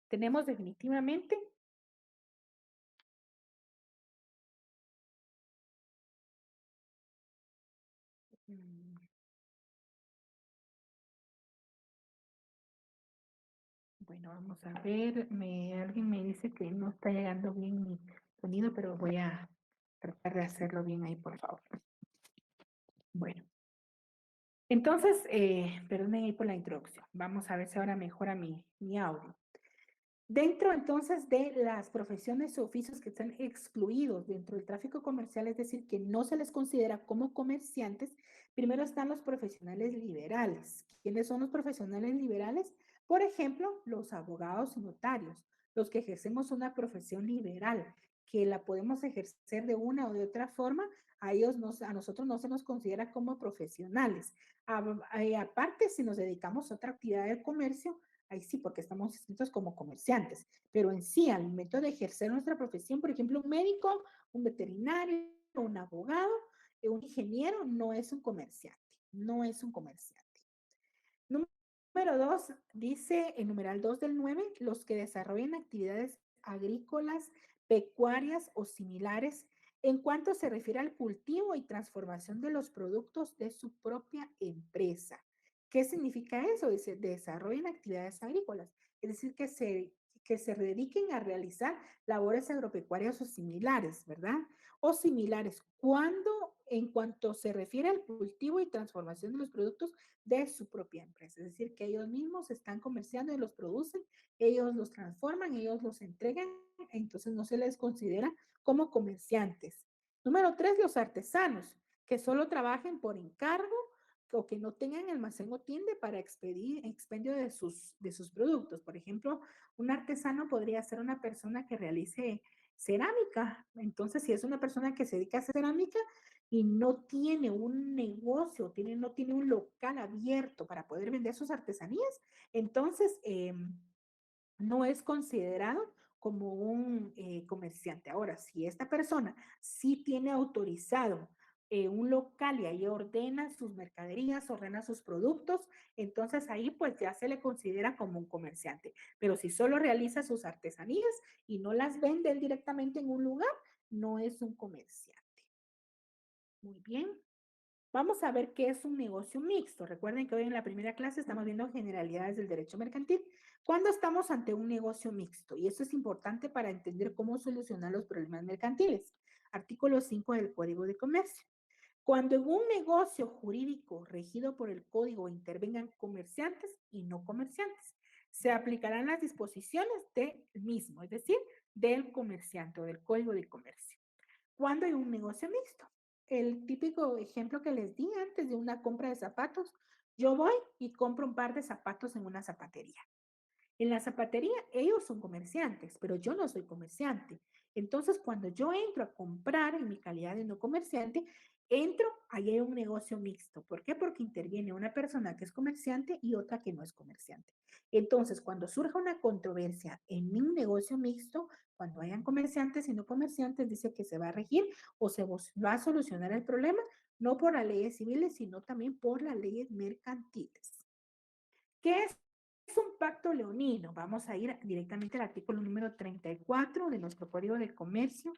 tenemos definitivamente mm, bueno, vamos a ver, alguien me dice que no está llegando bien mi sonido, pero voy a tratar de hacerlo bien ahí, por favor. Bueno, entonces, perdonen ahí por la introducción. Vamos a ver si ahora mejora mi audio. Dentro entonces de las profesiones o oficios que están excluidos dentro del tráfico comercial, es decir, que no se les considera como comerciantes, primero están los profesionales liberales. ¿Quiénes son los profesionales liberales? Por ejemplo, los abogados y notarios, los que ejercemos una profesión liberal, que la podemos ejercer de una o de otra forma, a nosotros no se nos considera como profesionales. Aparte, si nos dedicamos a otra actividad del comercio, ahí sí, porque estamos inscritos como comerciantes, pero en sí, al momento de ejercer nuestra profesión, por ejemplo, un médico, un veterinario, un abogado, un ingeniero, no es un comerciante, no es un comerciante. Número 2, dice en numeral 2 del 9, los que desarrollen actividades agrícolas, pecuarias o similares en cuanto se refiere al cultivo y transformación de los productos de su propia empresa. ¿Qué significa eso? Dice, desarrollen actividades agrícolas, es decir, que se dediquen a realizar labores agropecuarias o similares, ¿verdad? O similares, cuando, en cuanto se refiere al cultivo y transformación de los productos de su propia empresa. Es decir, que ellos mismos están comerciando y los producen, ellos los transforman, ellos los entregan, entonces no se les considera como comerciantes. Número 3, los artesanos, que solo trabajen por encargo o que no tengan almacén o tienda para expendio de sus productos. Por ejemplo, un artesano podría ser una persona que realice cerámica. Entonces, si es una persona que se dedica a hacer cerámica, y no tiene un negocio, no tiene un local abierto para poder vender sus artesanías, entonces no es considerado como un comerciante. Ahora, si esta persona sí tiene autorizado un local y ahí ordena sus mercaderías, ordena sus productos, entonces ahí pues ya se le considera como un comerciante. Pero si solo realiza sus artesanías y no las vende él directamente en un lugar, no es un comerciante. Muy bien. Vamos a ver qué es un negocio mixto. Recuerden que hoy en la primera clase estamos viendo generalidades del derecho mercantil. ¿Cuándo estamos ante un negocio mixto? Y esto es importante para entender cómo solucionar los problemas mercantiles. Artículo 5 del Código de Comercio. Cuando en un negocio jurídico regido por el código intervengan comerciantes y no comerciantes, se aplicarán las disposiciones del mismo, es decir, del comerciante o del Código de Comercio. ¿Cuándo hay un negocio mixto? El típico ejemplo que les di antes de una compra de zapatos, yo voy y compro un par de zapatos en una zapatería. En la zapatería ellos son comerciantes, pero yo no soy comerciante. Entonces, cuando yo entro a comprar en mi calidad de no comerciante, entro, ahí hay un negocio mixto. ¿Por qué? Porque interviene una persona que es comerciante y otra que no es comerciante. Entonces, cuando surja una controversia en un negocio mixto, cuando hayan comerciantes y no comerciantes, dice que se va a regir o se va a solucionar el problema, no por las leyes civiles, sino también por las leyes mercantiles. ¿Qué es un pacto leonino? Vamos a ir directamente al artículo número 34 de nuestro Código de Comercio.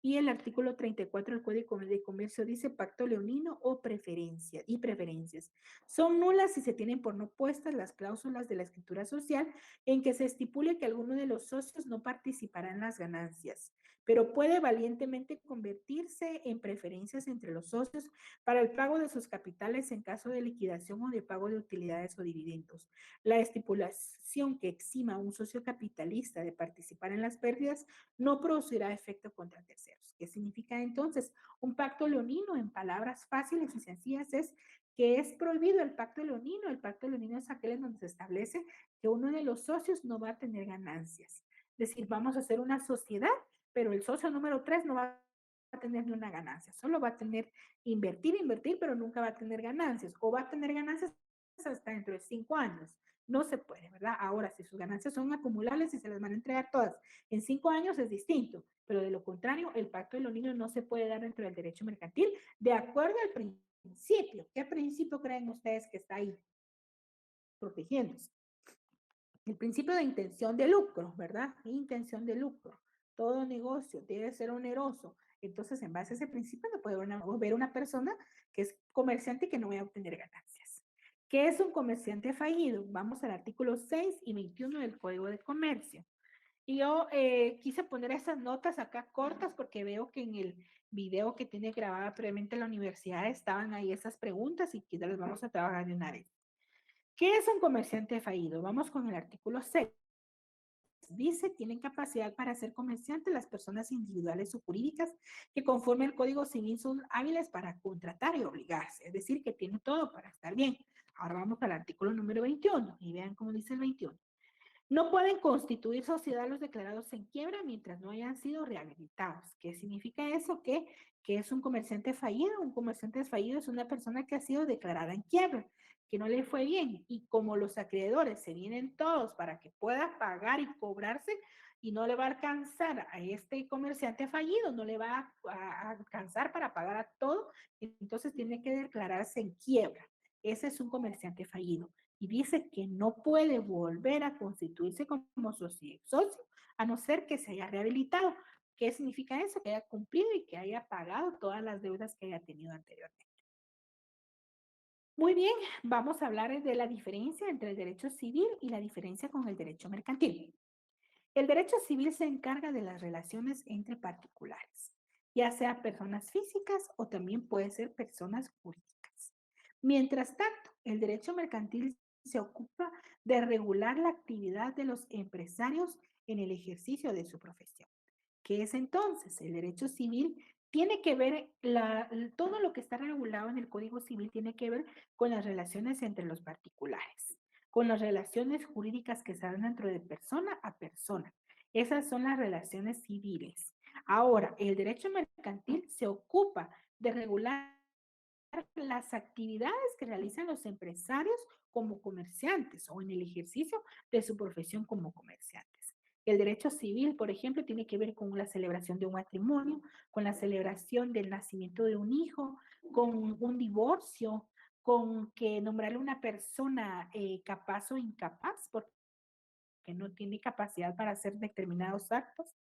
Y el artículo 34 del Código de Comercio dice pacto leonino o preferencia y preferencias. Son nulas si se tienen por no puestas las cláusulas de la escritura social en que se estipule que alguno de los socios no participará en las ganancias, pero puede valientemente convertirse en preferencias entre los socios para el pago de sus capitales en caso de liquidación o de pago de utilidades o dividendos. La estipulación que exima a un socio capitalista de participar en las pérdidas no producirá efecto contra terceros. ¿Qué significa entonces? Un pacto leonino, en palabras fáciles y sencillas, es que es prohibido el pacto leonino. El pacto leonino es aquel en donde se establece que uno de los socios no va a tener ganancias. Es decir, vamos a hacer una sociedad, pero el socio número 3 no va a tener ni una ganancia, solo va a tener invertir, pero nunca va a tener ganancias, o va a tener ganancias hasta dentro de 5 años. No se puede, ¿verdad? Ahora, si sus ganancias son acumulables y se las van a entregar todas en 5 años, es distinto. Pero de lo contrario, el pacto de los niños no se puede dar dentro del derecho mercantil de acuerdo al principio. ¿Qué principio creen ustedes que está ahí protegiéndose? El principio de intención de lucro, ¿verdad? Intención de lucro. Todo negocio debe ser oneroso. Entonces, en base a ese principio, no puede ver una persona que es comerciante y que no va a obtener ganancias. ¿Qué es un comerciante fallido? Vamos al artículo 6 y 21 del Código de Comercio. Y yo quise poner esas notas acá cortas porque veo que en el video que tiene grabada previamente la universidad estaban ahí esas preguntas y quizás las vamos a trabajar de una vez. ¿Qué es un comerciante fallido? Vamos con el artículo 6. Dice, tienen capacidad para ser comerciantes las personas individuales o jurídicas que conforme el Código Civil son hábiles para contratar y obligarse. Es decir, que tiene todo para estar bien. Ahora vamos al artículo número 21 y vean cómo dice el 21. No pueden constituir sociedad los declarados en quiebra mientras no hayan sido rehabilitados. ¿Qué significa eso? Que es un comerciante fallido. Un comerciante fallido es una persona que ha sido declarada en quiebra, que no le fue bien. Y como los acreedores se vienen todos para que pueda pagar y cobrarse, y no le va a alcanzar a este comerciante fallido, no le va a alcanzar para pagar a todo, entonces tiene que declararse en quiebra. Ese es un comerciante fallido y dice que no puede volver a constituirse como socio a no ser que se haya rehabilitado. ¿Qué significa eso? Que haya cumplido y que haya pagado todas las deudas que haya tenido anteriormente. Muy bien, vamos a hablar de la diferencia entre el derecho civil y la diferencia con el derecho mercantil. El derecho civil se encarga de las relaciones entre particulares, ya sea personas físicas o también puede ser personas jurídicas. Mientras tanto, el derecho mercantil se ocupa de regular la actividad de los empresarios en el ejercicio de su profesión. ¿Qué es entonces? El derecho civil tiene que ver, todo lo que está regulado en el Código Civil tiene que ver con las relaciones entre los particulares, con las relaciones jurídicas que se dan dentro de persona a persona. Esas son las relaciones civiles. Ahora, el derecho mercantil se ocupa de regular las actividades que realizan los empresarios como comerciantes o en el ejercicio de su profesión como comerciantes. El derecho civil, por ejemplo, tiene que ver con la celebración de un matrimonio, con la celebración del nacimiento de un hijo, con un divorcio, con que nombrarle una persona capaz o incapaz, porque no tiene capacidad para hacer determinados actos,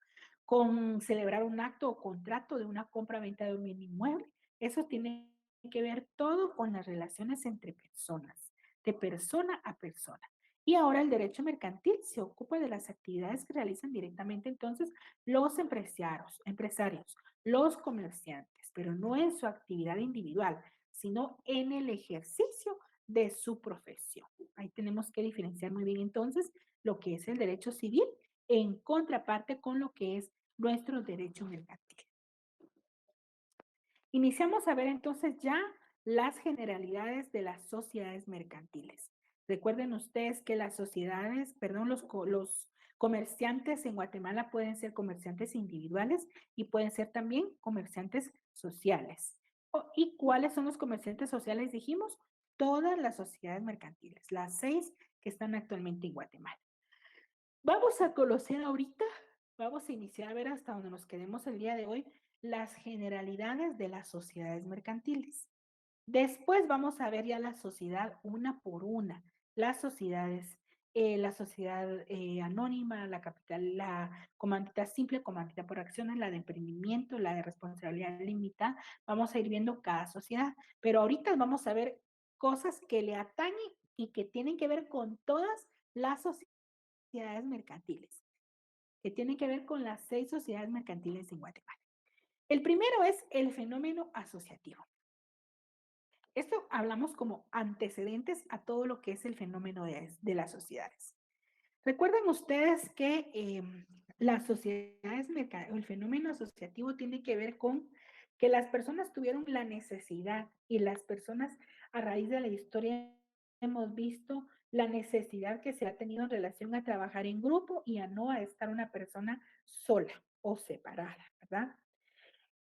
con celebrar un acto o contrato de una compra-venta de un bien inmueble. Eso tiene que ver todo con las relaciones entre personas, de persona a persona. Y ahora el derecho mercantil se ocupa de las actividades que realizan directamente entonces los empresarios, los comerciantes, pero no en su actividad individual, sino en el ejercicio de su profesión. Ahí tenemos que diferenciar muy bien entonces lo que es el derecho civil en contraparte con lo que es nuestro derecho mercantil. Iniciamos a ver entonces ya las generalidades de las sociedades mercantiles. Recuerden ustedes que las sociedades, perdón, los comerciantes en Guatemala pueden ser comerciantes individuales y pueden ser también comerciantes sociales. ¿Y cuáles son los comerciantes sociales? Dijimos, todas las sociedades mercantiles, las 6 que están actualmente en Guatemala. Vamos a conocer ahorita, vamos a iniciar a ver hasta donde nos quedemos el día de hoy, las generalidades de las sociedades mercantiles. Después vamos a ver ya la sociedad una por una, las sociedades, la sociedad anónima, la capital, la comandita simple, comandita por acciones, la de emprendimiento, la de responsabilidad limitada. Vamos a ir viendo cada sociedad, pero ahorita vamos a ver cosas que le atañen y que tienen que ver con todas las sociedades mercantiles, que tienen que ver con las 6 sociedades mercantiles en Guatemala. El primero es el fenómeno asociativo. Esto hablamos como antecedentes a todo lo que es el fenómeno de las sociedades. Recuerden ustedes que las sociedades el fenómeno asociativo tiene que ver con que las personas tuvieron la necesidad y las personas a raíz de la historia hemos visto la necesidad que se ha tenido en relación a trabajar en grupo y a no a estar una persona sola o separada, ¿verdad?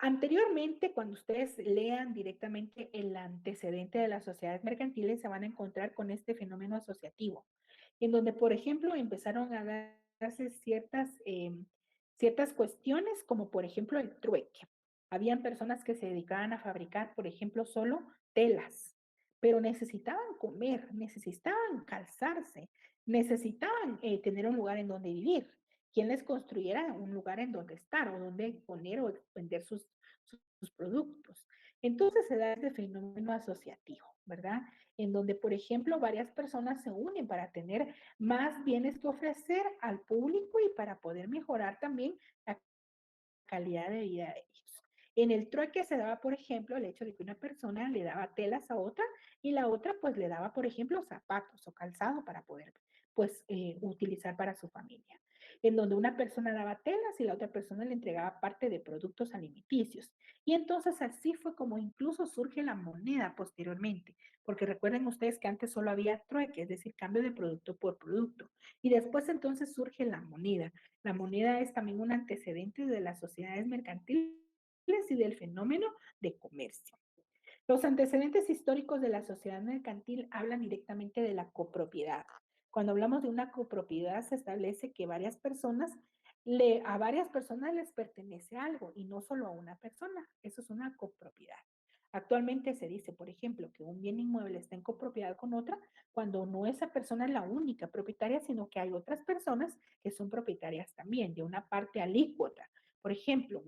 Anteriormente, cuando ustedes lean directamente el antecedente de las sociedades mercantiles, se van a encontrar con este fenómeno asociativo, en donde, por ejemplo, empezaron a darse ciertas cuestiones, como por ejemplo el trueque. Habían personas que se dedicaban a fabricar, por ejemplo, solo telas, pero necesitaban comer, necesitaban calzarse, necesitaban tener un lugar en donde vivir. Quien les construyera un lugar en donde estar o donde poner o vender sus productos. Entonces se da este fenómeno asociativo, ¿verdad? En donde, por ejemplo, varias personas se unen para tener más bienes que ofrecer al público y para poder mejorar también la calidad de vida de ellos. En el trueque se daba, por ejemplo, el hecho de que una persona le daba telas a otra y la otra pues le daba, por ejemplo, zapatos o calzado para poder pues utilizar para su familia. en donde una persona daba telas y la otra persona le entregaba parte de productos alimenticios. Y entonces así fue como incluso surge la moneda posteriormente, porque recuerden ustedes que antes solo había trueque, es decir, cambio de producto por producto. Y después entonces surge la moneda. La moneda es también un antecedente de las sociedades mercantiles y del fenómeno de comercio. Los antecedentes históricos de la sociedad mercantil hablan directamente de la copropiedad. Cuando hablamos de una copropiedad, se establece que a varias personas les pertenece algo y no solo a una persona. Eso es una copropiedad. Actualmente se dice, por ejemplo, que un bien inmueble está en copropiedad con otra cuando no esa persona es la única propietaria, sino que hay otras personas que son propietarias también de una parte alícuota. Por ejemplo,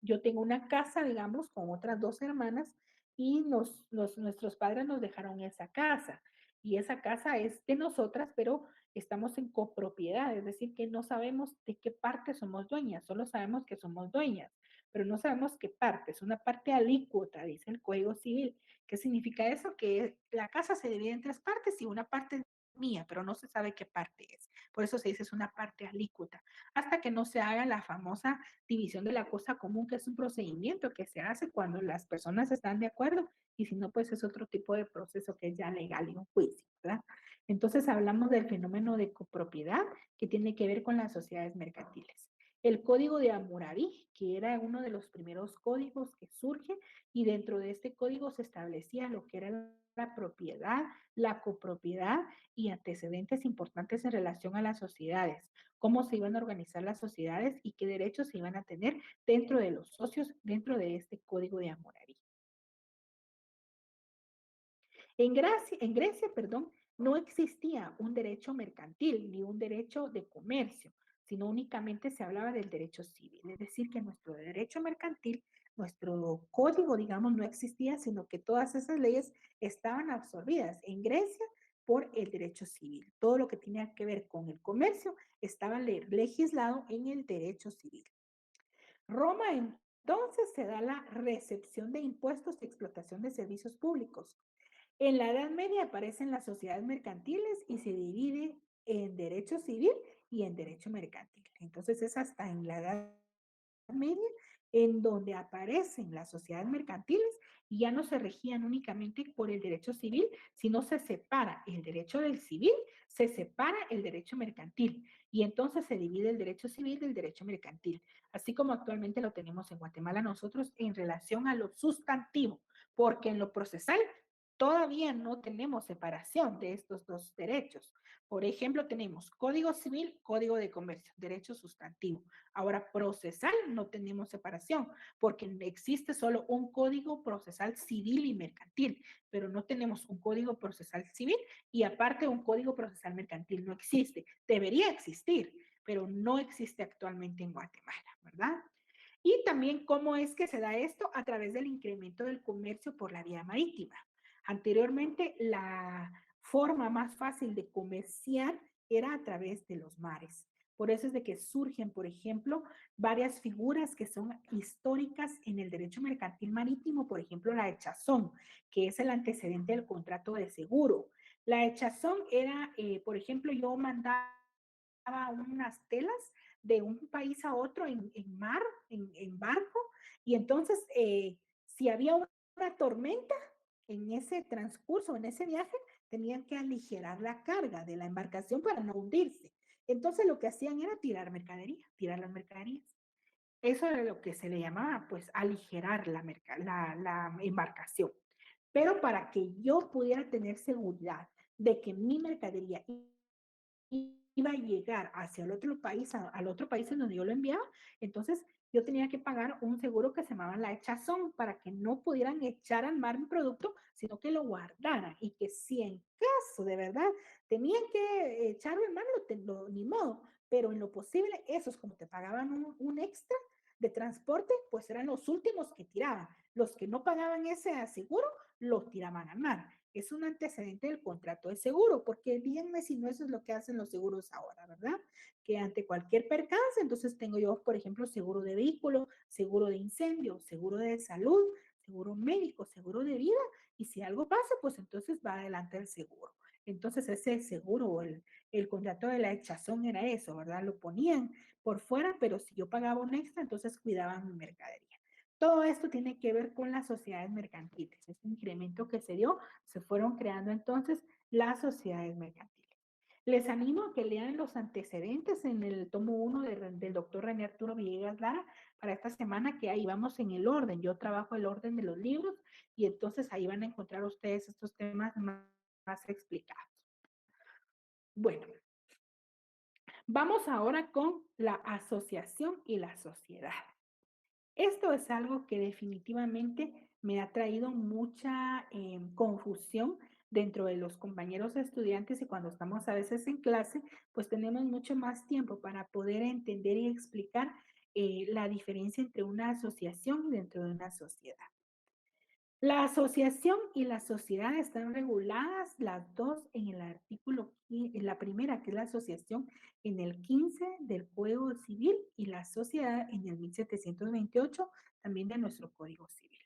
yo tengo una casa, digamos, con otras dos hermanas y nuestros padres nos dejaron esa casa. Y esa casa es de nosotras, pero estamos en copropiedad, es decir, que no sabemos de qué parte somos dueñas, solo sabemos que somos dueñas, pero no sabemos qué parte, es una parte alícuota, dice el Código Civil. ¿Qué significa eso? Que la casa se divide en tres partes y una parte es mía, pero no se sabe qué parte es. Por eso se dice es una parte alícuota, hasta que no se haga la famosa división de la cosa común, que es un procedimiento que se hace cuando las personas están de acuerdo y si no, pues es otro tipo de proceso que es ya legal y un juicio, ¿verdad? Entonces hablamos del fenómeno de copropiedad que tiene que ver con las sociedades mercantiles. El código de Hammurabi, que era uno de los primeros códigos que surge y dentro de este código se establecía lo que era la propiedad, la copropiedad y antecedentes importantes en relación a las sociedades, cómo se iban a organizar las sociedades y qué derechos se iban a tener dentro de los socios, dentro de este código de Hammurabi. En Grecia, perdón, no existía un derecho mercantil ni un derecho de comercio, sino únicamente se hablaba del derecho civil. Es decir, que nuestro derecho mercantil, nuestro código, digamos, no existía, sino que todas esas leyes estaban absorbidas en Grecia por el derecho civil. Todo lo que tenía que ver con el comercio estaba legislado en el derecho civil. Roma entonces se da la recepción de impuestos de explotación de servicios públicos. En la Edad Media aparecen las sociedades mercantiles y se divide en derecho civil y en derecho mercantil. Entonces es hasta en la Edad Media en donde aparecen las sociedades mercantiles y ya no se regían únicamente por el derecho civil, sino se separa el derecho del civil, se separa el derecho mercantil y entonces se divide el derecho civil del derecho mercantil, así como actualmente lo tenemos en Guatemala nosotros en relación a lo sustantivo, porque en lo procesal todavía no tenemos separación de estos dos derechos. Por ejemplo, tenemos Código Civil, Código de Comercio, derecho sustantivo. Ahora, procesal no tenemos separación, porque existe solo un código procesal civil y mercantil, pero no tenemos un código procesal civil y aparte un código procesal mercantil. No existe. Debería existir, pero no existe actualmente en Guatemala, ¿verdad? Y también cómo es que se da esto a través del incremento del comercio por la vía marítima. Anteriormente, la forma más fácil de comerciar era a través de los mares. Por eso es de que surgen, por ejemplo, varias figuras que son históricas en el derecho mercantil marítimo, por ejemplo, la hechazón, que es el antecedente del contrato de seguro. La hechazón era, por ejemplo, yo mandaba unas telas de un país a otro mar, en barco, y entonces si había una tormenta en ese transcurso, en ese viaje, tenían que aligerar la carga de la embarcación para no hundirse. Entonces lo que hacían era tirar las mercaderías. Eso era lo que se le llamaba, pues, aligerar la embarcación. Pero para que yo pudiera tener seguridad de que mi mercadería iba a llegar hacia el otro país, al otro país en donde yo lo enviaba, entonces yo tenía que pagar un seguro que se llamaba la echazón para que no pudieran echar al mar mi producto, sino que lo guardaran y que si en caso de verdad tenían que echarlo al mar, ni modo, pero en lo posible, esos como te pagaban un extra de transporte, pues eran los últimos que tiraban. Los que no pagaban ese seguro, los tiraban al mar. Es un antecedente del contrato de seguro, porque díganme si no eso es lo que hacen los seguros ahora, ¿verdad? Que ante cualquier percance, entonces tengo yo, por ejemplo, seguro de vehículo, seguro de incendio, seguro de salud, seguro médico, seguro de vida, y si algo pasa, pues entonces va adelante el seguro. Entonces ese seguro o el contrato de la echazón era eso, ¿verdad? Lo ponían por fuera, pero si yo pagaba un extra, entonces cuidaban mi mercadería. Todo esto tiene que ver con las sociedades mercantiles. Este incremento que se dio, se fueron creando entonces las sociedades mercantiles. Les animo a que lean los antecedentes en el tomo 1 del doctor René Arturo Villegas Lara para esta semana, que ahí vamos en el orden. Yo trabajo el orden de los libros y entonces ahí van a encontrar ustedes estos temas más explicados. Bueno, vamos ahora con la asociación y la sociedad. Esto es algo que definitivamente me ha traído mucha confusión dentro de los compañeros estudiantes y cuando estamos a veces en clase, pues tenemos mucho más tiempo para poder entender y explicar la diferencia entre una asociación dentro de una sociedad. La asociación y la sociedad están reguladas las dos en el artículo, en la primera, que es la asociación, en el 15 del Código Civil y la sociedad en el 1728 también de nuestro Código Civil.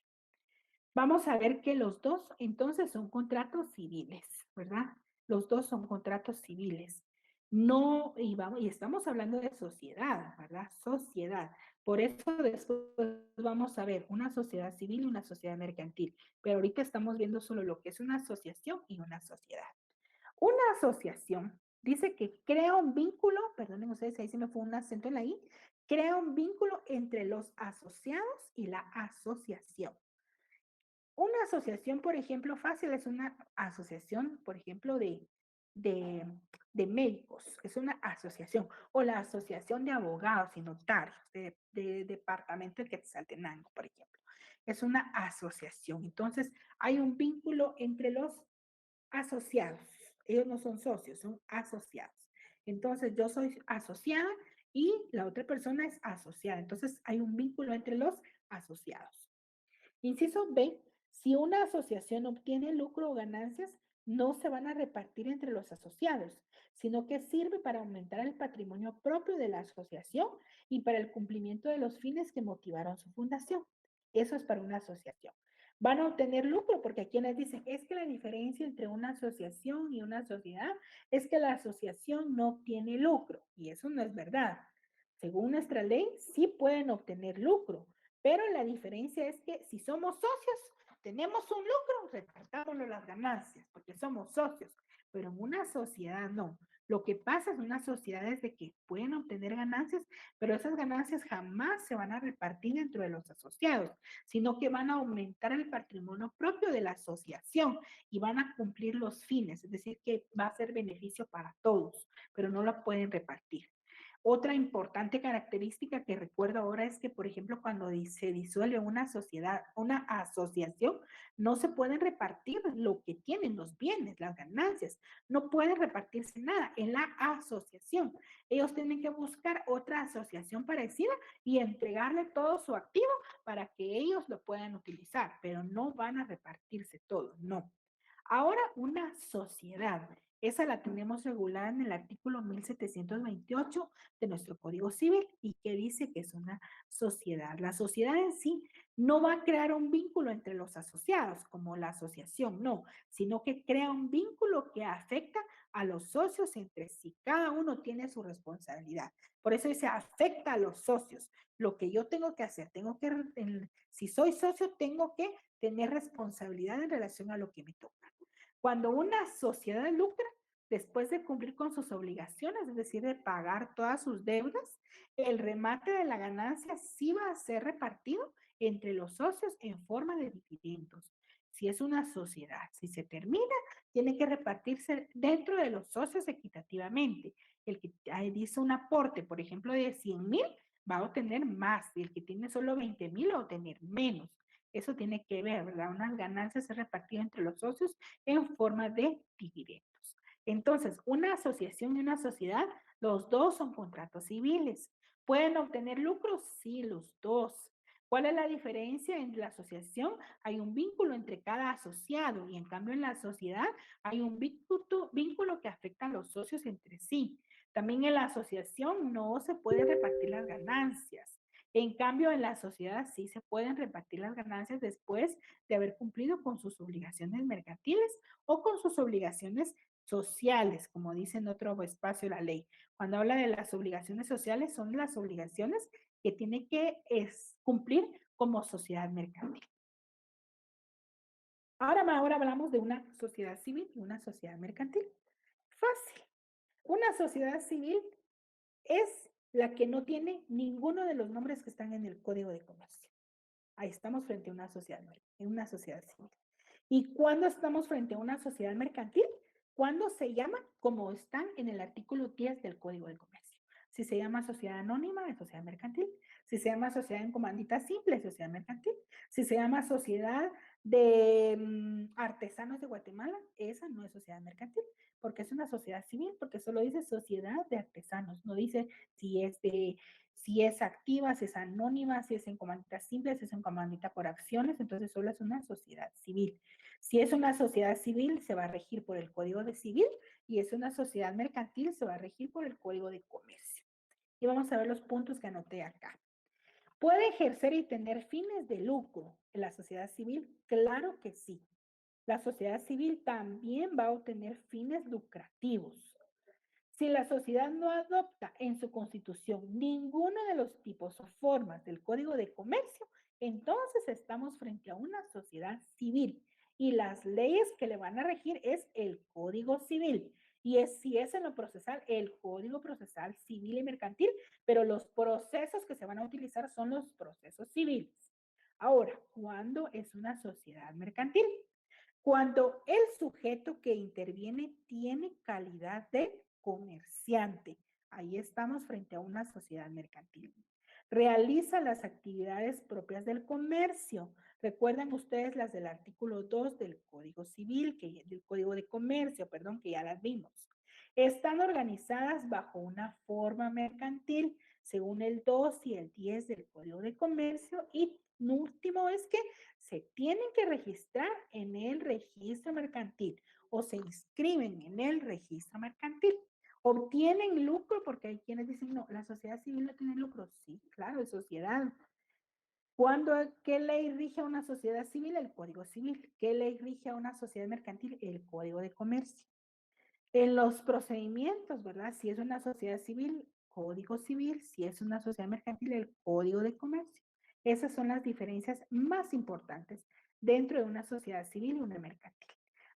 Vamos a ver que los dos entonces son contratos civiles, ¿verdad? Los dos son contratos civiles. No, y estamos hablando de sociedad, ¿verdad? Sociedad. Por eso después vamos a ver una sociedad civil y una sociedad mercantil. Pero ahorita estamos viendo solo lo que es una asociación y una sociedad. Una asociación dice que crea un vínculo, perdonen ustedes, ahí se me fue un acento en la I, crea un vínculo entre los asociados y la asociación. Una asociación, por ejemplo, fácil es una asociación, por ejemplo, de, de médicos, es una asociación, o la asociación de abogados y notarios de departamento de Quetzaltenango, por ejemplo. Es una asociación. Entonces, hay un vínculo entre los asociados. Ellos no son socios, son asociados. Entonces, yo soy asociada y la otra persona es asociada. Entonces, hay un vínculo entre los asociados. Inciso B, si una asociación obtiene lucro o ganancias, no se van a repartir entre los asociados, sino que sirve para aumentar el patrimonio propio de la asociación y para el cumplimiento de los fines que motivaron su fundación. Eso es para una asociación. Van a obtener lucro porque a quienes dicen, es que la diferencia entre una asociación y una sociedad es que la asociación no obtiene lucro. Y eso no es verdad. Según nuestra ley, sí pueden obtener lucro, pero la diferencia es que si somos socios, tenemos un lucro, repartámoslo las ganancias, porque somos socios, pero en una sociedad no. Lo que pasa en una sociedad es de que pueden obtener ganancias, pero esas ganancias jamás se van a repartir dentro de los asociados, sino que van a aumentar el patrimonio propio de la asociación y van a cumplir los fines, es decir, que va a ser beneficio para todos, pero no lo pueden repartir. Otra importante característica que recuerdo ahora es que, por ejemplo, cuando se disuelve una sociedad, una asociación, no se pueden repartir lo que tienen, los bienes, las ganancias, no pueden repartirse nada en la asociación. Ellos tienen que buscar otra asociación parecida y entregarle todo su activo para que ellos lo puedan utilizar, pero no van a repartirse todo, no. Ahora, una sociedad. Esa la tenemos regulada en el artículo 1728 de nuestro Código Civil y que dice que es una sociedad. La sociedad en sí no va a crear un vínculo entre los asociados, como la asociación, no, sino que crea un vínculo que afecta a los socios entre sí. Cada uno tiene su responsabilidad. Por eso dice, afecta a los socios. Lo que yo tengo que hacer, si soy socio, tengo que tener responsabilidad en relación a lo que me toca. Cuando una sociedad lucra, después de cumplir con sus obligaciones, es decir, de pagar todas sus deudas, el remate de la ganancia sí va a ser repartido entre los socios en forma de dividendos. Si es una sociedad, si se termina, tiene que repartirse dentro de los socios equitativamente. El que dice un aporte, por ejemplo, de 100,000, va a obtener más, y el que tiene solo 20,000 va a obtener menos. Eso tiene que ver, ¿verdad? Unas ganancias se repartidas entre los socios en forma de dividendos. Entonces, una asociación y una sociedad, los dos son contratos civiles. ¿Pueden obtener lucros? Sí, los dos. ¿Cuál es la diferencia entre la asociación? Hay un vínculo entre cada asociado y en cambio en la sociedad hay un vínculo que afecta a los socios entre sí. También en la asociación no se pueden repartir las ganancias. En cambio, en la sociedad sí se pueden repartir las ganancias después de haber cumplido con sus obligaciones mercantiles o con sus obligaciones sociales, como dice en otro espacio la ley. Cuando habla de las obligaciones sociales, son las obligaciones que tiene que cumplir como sociedad mercantil. Ahora hablamos de una sociedad civil y una sociedad mercantil. Fácil. Una sociedad civil es la que no tiene ninguno de los nombres que están en el Código de Comercio. Ahí estamos frente a una sociedad civil. ¿Y cuándo estamos frente a una sociedad mercantil? Cuando se llama como están en el artículo 10 del Código de Comercio. Si se llama sociedad anónima, es sociedad mercantil. Si se llama sociedad en comandita simple, es sociedad mercantil. Si se llama sociedad de artesanos de Guatemala, esa no es sociedad mercantil, porque es una sociedad civil, porque solo dice sociedad de artesanos, no dice si es activa, si es anónima, si es en comandita simple, si es en comandita por acciones, entonces solo es una sociedad civil. Si es una sociedad civil, se va a regir por el Código de Civil, y es una sociedad mercantil, se va a regir por el Código de Comercio. Y vamos a ver los puntos que anoté acá. ¿Puede ejercer y tener fines de lucro en la sociedad civil? Claro que sí. La sociedad civil también va a obtener fines lucrativos. Si la sociedad no adopta en su constitución ninguno de los tipos o formas del Código de Comercio, entonces estamos frente a una sociedad civil y las leyes que le van a regir es el Código Civil. Y si es en lo procesal, el Código Procesal Civil y Mercantil, pero los procesos que se van a utilizar son los procesos civiles. Ahora, ¿cuándo es una sociedad mercantil? Cuando el sujeto que interviene tiene calidad de comerciante. Ahí estamos frente a una sociedad mercantil. Realiza las actividades propias del comercio. Recuerden ustedes las del artículo 2 del Código Civil, del Código de Comercio, perdón, que ya las vimos. Están organizadas bajo una forma mercantil, según el 2 y el 10 del Código de Comercio. Y último es que se tienen que registrar en el registro mercantil o se inscriben en el registro mercantil. Obtienen lucro porque hay quienes dicen, no, la sociedad civil no tiene lucro. Sí, claro, es sociedad. ¿Qué ley rige a una sociedad civil? El Código Civil. ¿Qué ley rige a una sociedad mercantil? El Código de Comercio. En los procedimientos, ¿verdad? Si es una sociedad civil, Código Civil; si es una sociedad mercantil, el Código de Comercio. Esas son las diferencias más importantes dentro de una sociedad civil y una mercantil,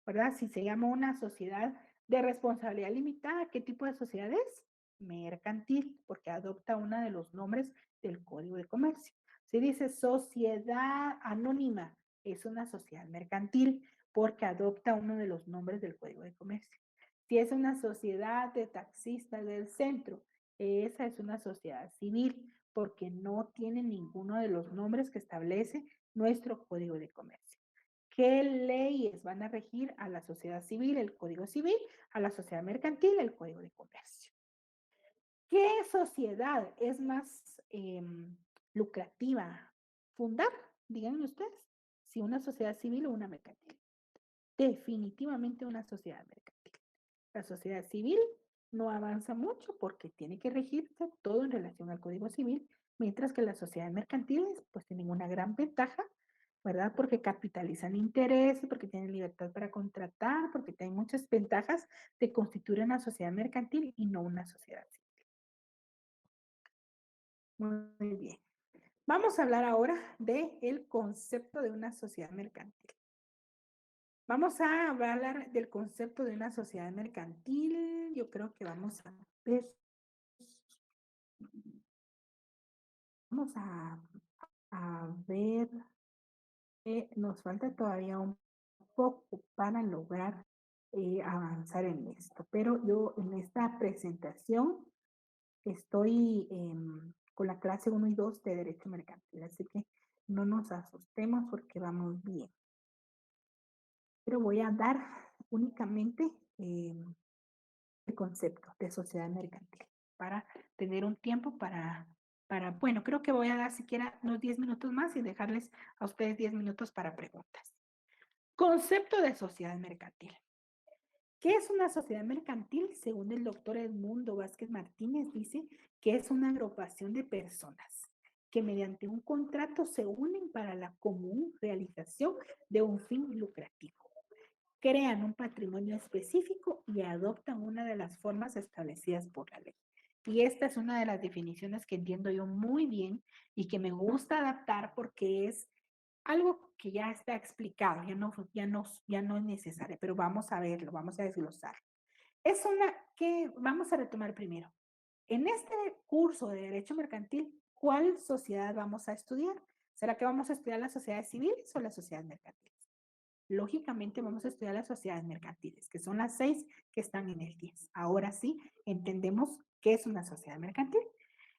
¿verdad? Si se llama una sociedad de responsabilidad limitada, ¿qué tipo de sociedad es? Mercantil, porque adopta uno de los nombres del Código de Comercio. Si dice sociedad anónima, es una sociedad mercantil porque adopta uno de los nombres del Código de Comercio. Si es una sociedad de taxistas del centro, esa es una sociedad civil porque no tiene ninguno de los nombres que establece nuestro Código de Comercio. ¿Qué leyes van a regir a la sociedad civil? El Código Civil; a la sociedad mercantil, el Código de Comercio. ¿Qué sociedad es más lucrativa fundar? Díganme ustedes, si una sociedad civil o una mercantil. Definitivamente una sociedad mercantil. La sociedad civil no avanza mucho porque tiene que regirse todo en relación al Código Civil, mientras que las sociedades mercantiles pues tienen una gran ventaja, ¿verdad? Porque capitalizan intereses, porque tienen libertad para contratar, porque tienen muchas ventajas de constituir una sociedad mercantil y no una sociedad civil. Muy bien. Vamos a hablar ahora del concepto de una sociedad mercantil. Vamos a hablar del concepto de una sociedad mercantil. Yo creo que vamos a ver que nos falta todavía un poco para lograr avanzar en esto. Pero yo en esta presentación estoy con la clase 1 y 2 de Derecho Mercantil, así que no nos asustemos porque vamos bien. Pero voy a dar únicamente el concepto de sociedad mercantil para tener un tiempo bueno, creo que voy a dar siquiera unos 10 minutos más y dejarles a ustedes 10 minutos para preguntas. Concepto de sociedad mercantil. ¿Qué es una sociedad mercantil? Según el doctor Edmundo Vázquez Martínez, dice que es una agrupación de personas que mediante un contrato se unen para la común realización de un fin lucrativo. crean un patrimonio específico y adoptan una de las formas establecidas por la ley. Y esta es una de las definiciones que entiendo yo muy bien y que me gusta adaptar porque es algo que ya está explicado, ya no es necesario, pero vamos a verlo, vamos a desglosar. Es una que vamos a retomar primero. En este curso de Derecho Mercantil, ¿cuál sociedad vamos a estudiar? ¿Será que vamos a estudiar las sociedades civiles o las sociedades mercantiles? Lógicamente vamos a estudiar las sociedades mercantiles, que son las 6 que están en el 10. Ahora sí, entendemos qué es una sociedad mercantil.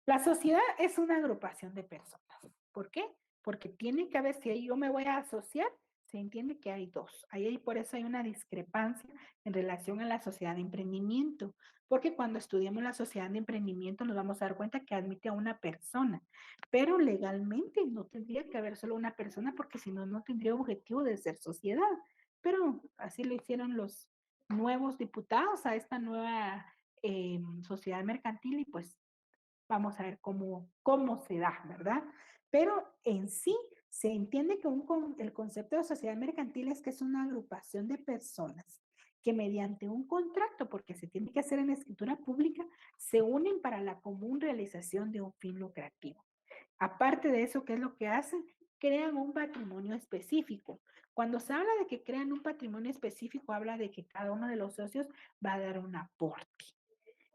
La sociedad es una agrupación de personas. ¿Por qué? Porque tiene que haber, si yo me voy a asociar, se entiende que hay dos. Ahí por eso hay una discrepancia en relación a la sociedad de emprendimiento. Porque cuando estudiamos la sociedad de emprendimiento nos vamos a dar cuenta que admite a una persona. Pero legalmente no tendría que haber solo una persona porque si no, no tendría objetivo de ser sociedad. Pero así lo hicieron los nuevos diputados a esta nueva sociedad mercantil y pues vamos a ver cómo se da, ¿verdad? Pero en sí se entiende que el concepto de sociedad mercantil es que es una agrupación de personas que mediante un contrato, porque se tiene que hacer en escritura pública, se unen para la común realización de un fin lucrativo. Aparte de eso, ¿qué es lo que hacen? Crean un patrimonio específico. Cuando se habla de que crean un patrimonio específico, habla de que cada uno de los socios va a dar un aporte.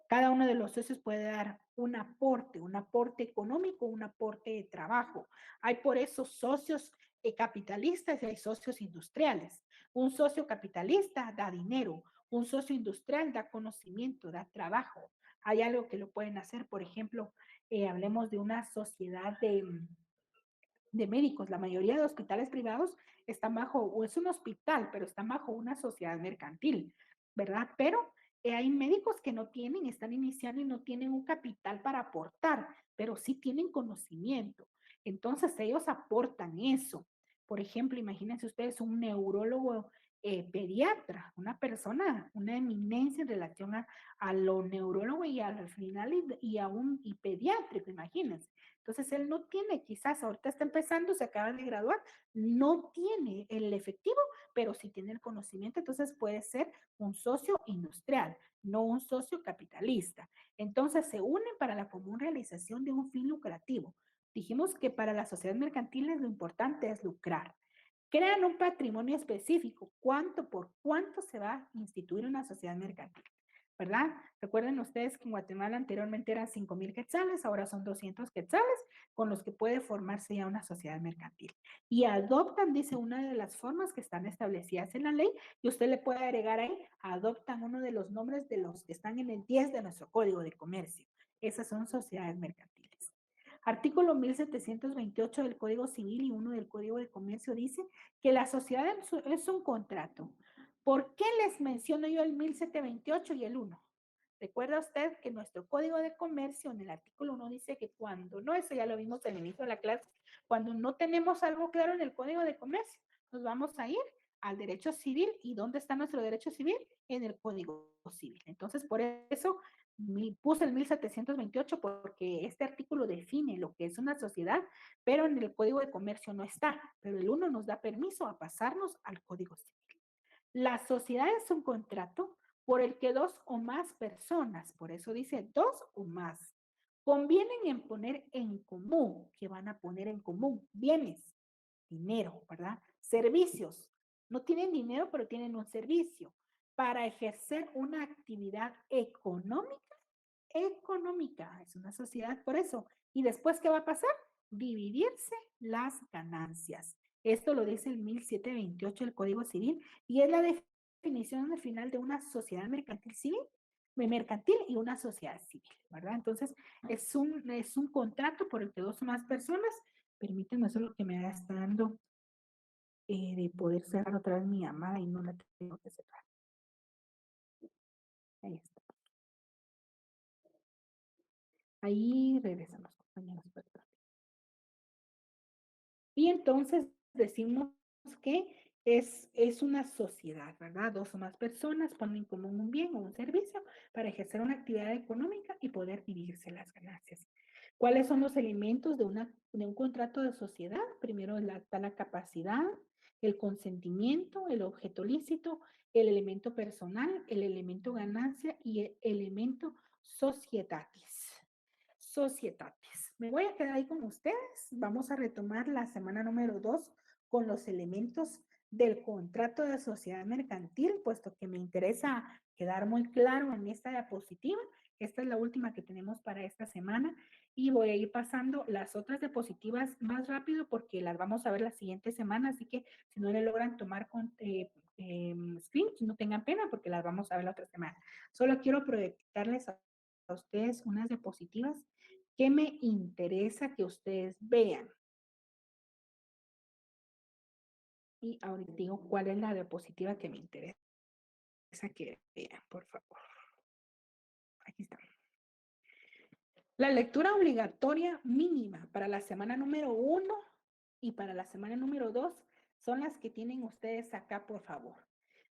Cada uno de los socios puede dar un aporte económico, un aporte de trabajo. Hay por eso socios capitalistas y hay socios industriales. Un socio capitalista da dinero, un socio industrial da conocimiento, da trabajo. Hay algo que lo pueden hacer, por ejemplo, hablemos de una sociedad de médicos. La mayoría de hospitales privados están bajo, o es un hospital, pero están bajo una sociedad mercantil, ¿verdad? Pero hay médicos que no tienen, están iniciando y no tienen un capital para aportar, pero sí tienen conocimiento. Entonces ellos aportan eso. Por ejemplo, imagínense ustedes un neurólogo pediatra, una persona, una eminencia en relación a lo neurólogo y al final y a un y pediátrico, imagínense. Entonces, él no tiene, quizás ahorita está empezando, se acaba de graduar, no tiene el efectivo, pero sí tiene el conocimiento, entonces puede ser un socio industrial, no un socio capitalista. Entonces, se unen para la común realización de un fin lucrativo. Dijimos que para las sociedades mercantiles lo importante es lucrar. Crean un patrimonio específico, cuánto por cuánto se va a instituir una sociedad mercantil. ¿Verdad? Recuerden ustedes que en Guatemala anteriormente eran 5,000 quetzales, ahora son 200 quetzales, con los que puede formarse ya una sociedad mercantil. Y adoptan, dice, una de las formas que están establecidas en la ley, y usted le puede agregar ahí, adoptan uno de los nombres de los que están en el 10 de nuestro Código de Comercio. Esas son sociedades mercantiles. Artículo 1728 del Código Civil y uno del Código de Comercio dice que la sociedad es un contrato. ¿Por qué les menciono yo el 1728 y el 1? Recuerda usted que nuestro Código de Comercio en el artículo 1 dice que cuando no, eso ya lo vimos al inicio de la clase, cuando no tenemos algo claro en el Código de Comercio, nos vamos a ir al derecho civil. ¿Y dónde está nuestro derecho civil? En el Código Civil. Entonces, por eso puse el 1728 porque este artículo define lo que es una sociedad, pero en el Código de Comercio no está, pero el 1 nos da permiso a pasarnos al Código Civil. La sociedad es un contrato por el que dos o más personas, por eso dice dos o más, convienen en poner en común, que van a poner en común bienes, dinero, ¿verdad? Servicios. No tienen dinero, pero tienen un servicio para ejercer una actividad económica. Económica, es una sociedad por eso. ¿Y después qué va a pasar? Dividirse las ganancias. Esto lo dice el 1728 del Código Civil y es la definición al final de una sociedad mercantil civil, mercantil y una sociedad civil, ¿verdad? Entonces, es un contrato por el que dos o más personas, permítanme solo que me está dando de poder cerrar otra vez mi llamada y no la tengo que cerrar. Ahí está. Ahí regresamos, compañeros, perdón. Y entonces decimos que es una sociedad, ¿verdad? Dos o más personas ponen en común un bien o un servicio para ejercer una actividad económica y poder dividirse las ganancias. ¿Cuáles son los elementos de un contrato de sociedad? Primero está la capacidad, el consentimiento, el objeto lícito, el elemento personal, el elemento ganancia y el elemento societatis. Societatis. Me voy a quedar ahí con ustedes. Vamos a retomar la semana número 2 con los elementos del contrato de sociedad mercantil, puesto que me interesa quedar muy claro en esta diapositiva. Esta es la última que tenemos para esta semana y voy a ir pasando las otras diapositivas más rápido porque las vamos a ver la siguiente semana, así que si no le logran tomar screens, no tengan pena porque las vamos a ver la otra semana. Solo quiero proyectarles a ustedes unas diapositivas que me interesa que ustedes vean. Y ahorita digo cuál es la diapositiva que me interesa que vean, por favor. Aquí está. La lectura obligatoria mínima para la semana número 1 y para la semana número 2 son las que tienen ustedes acá, por favor.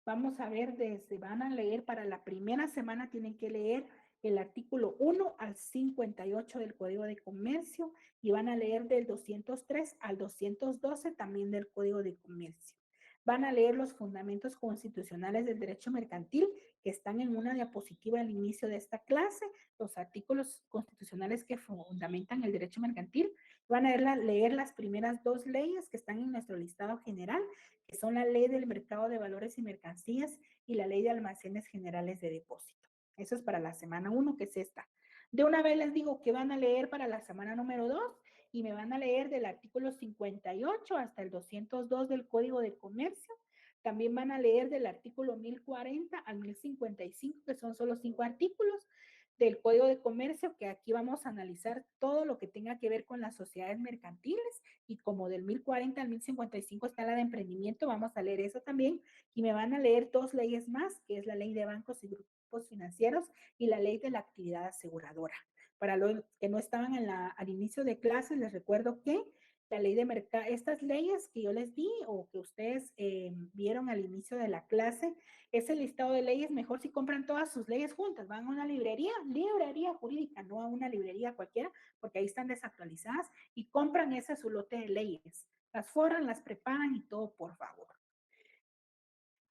Vamos a ver van a leer para la primera semana, tienen que leer el artículo 1 al 58 del Código de Comercio y van a leer del 203 al 212 también del Código de Comercio. Van a leer los fundamentos constitucionales del derecho mercantil que están en una diapositiva al inicio de esta clase, los artículos constitucionales que fundamentan el derecho mercantil. Van a leer las primeras dos leyes que están en nuestro listado general, que son la ley del mercado de valores y mercancías y la ley de almacenes generales de depósito. Eso es para la semana 1, que es esta. De una vez les digo que van a leer para la semana número 2 y me van a leer del artículo 58 hasta el 202 del Código de Comercio. También van a leer del artículo 1040 al 1055, que son solo 5 artículos del Código de Comercio, que aquí vamos a analizar todo lo que tenga que ver con las sociedades mercantiles y como del 1040 al 1055 está la de emprendimiento, vamos a leer eso también y me van a leer dos leyes más, que es la ley de bancos y grupos financieros y la ley de la actividad aseguradora. Para los que no estaban al inicio de clases, les recuerdo que la ley de mercado, estas leyes que yo les di o que ustedes vieron al inicio de la clase, ese listado de leyes, mejor si compran todas sus leyes juntas, van a una librería jurídica, no a una librería cualquiera, porque ahí están desactualizadas y compran ese su lote de leyes. Las forran, las preparan y todo, por favor.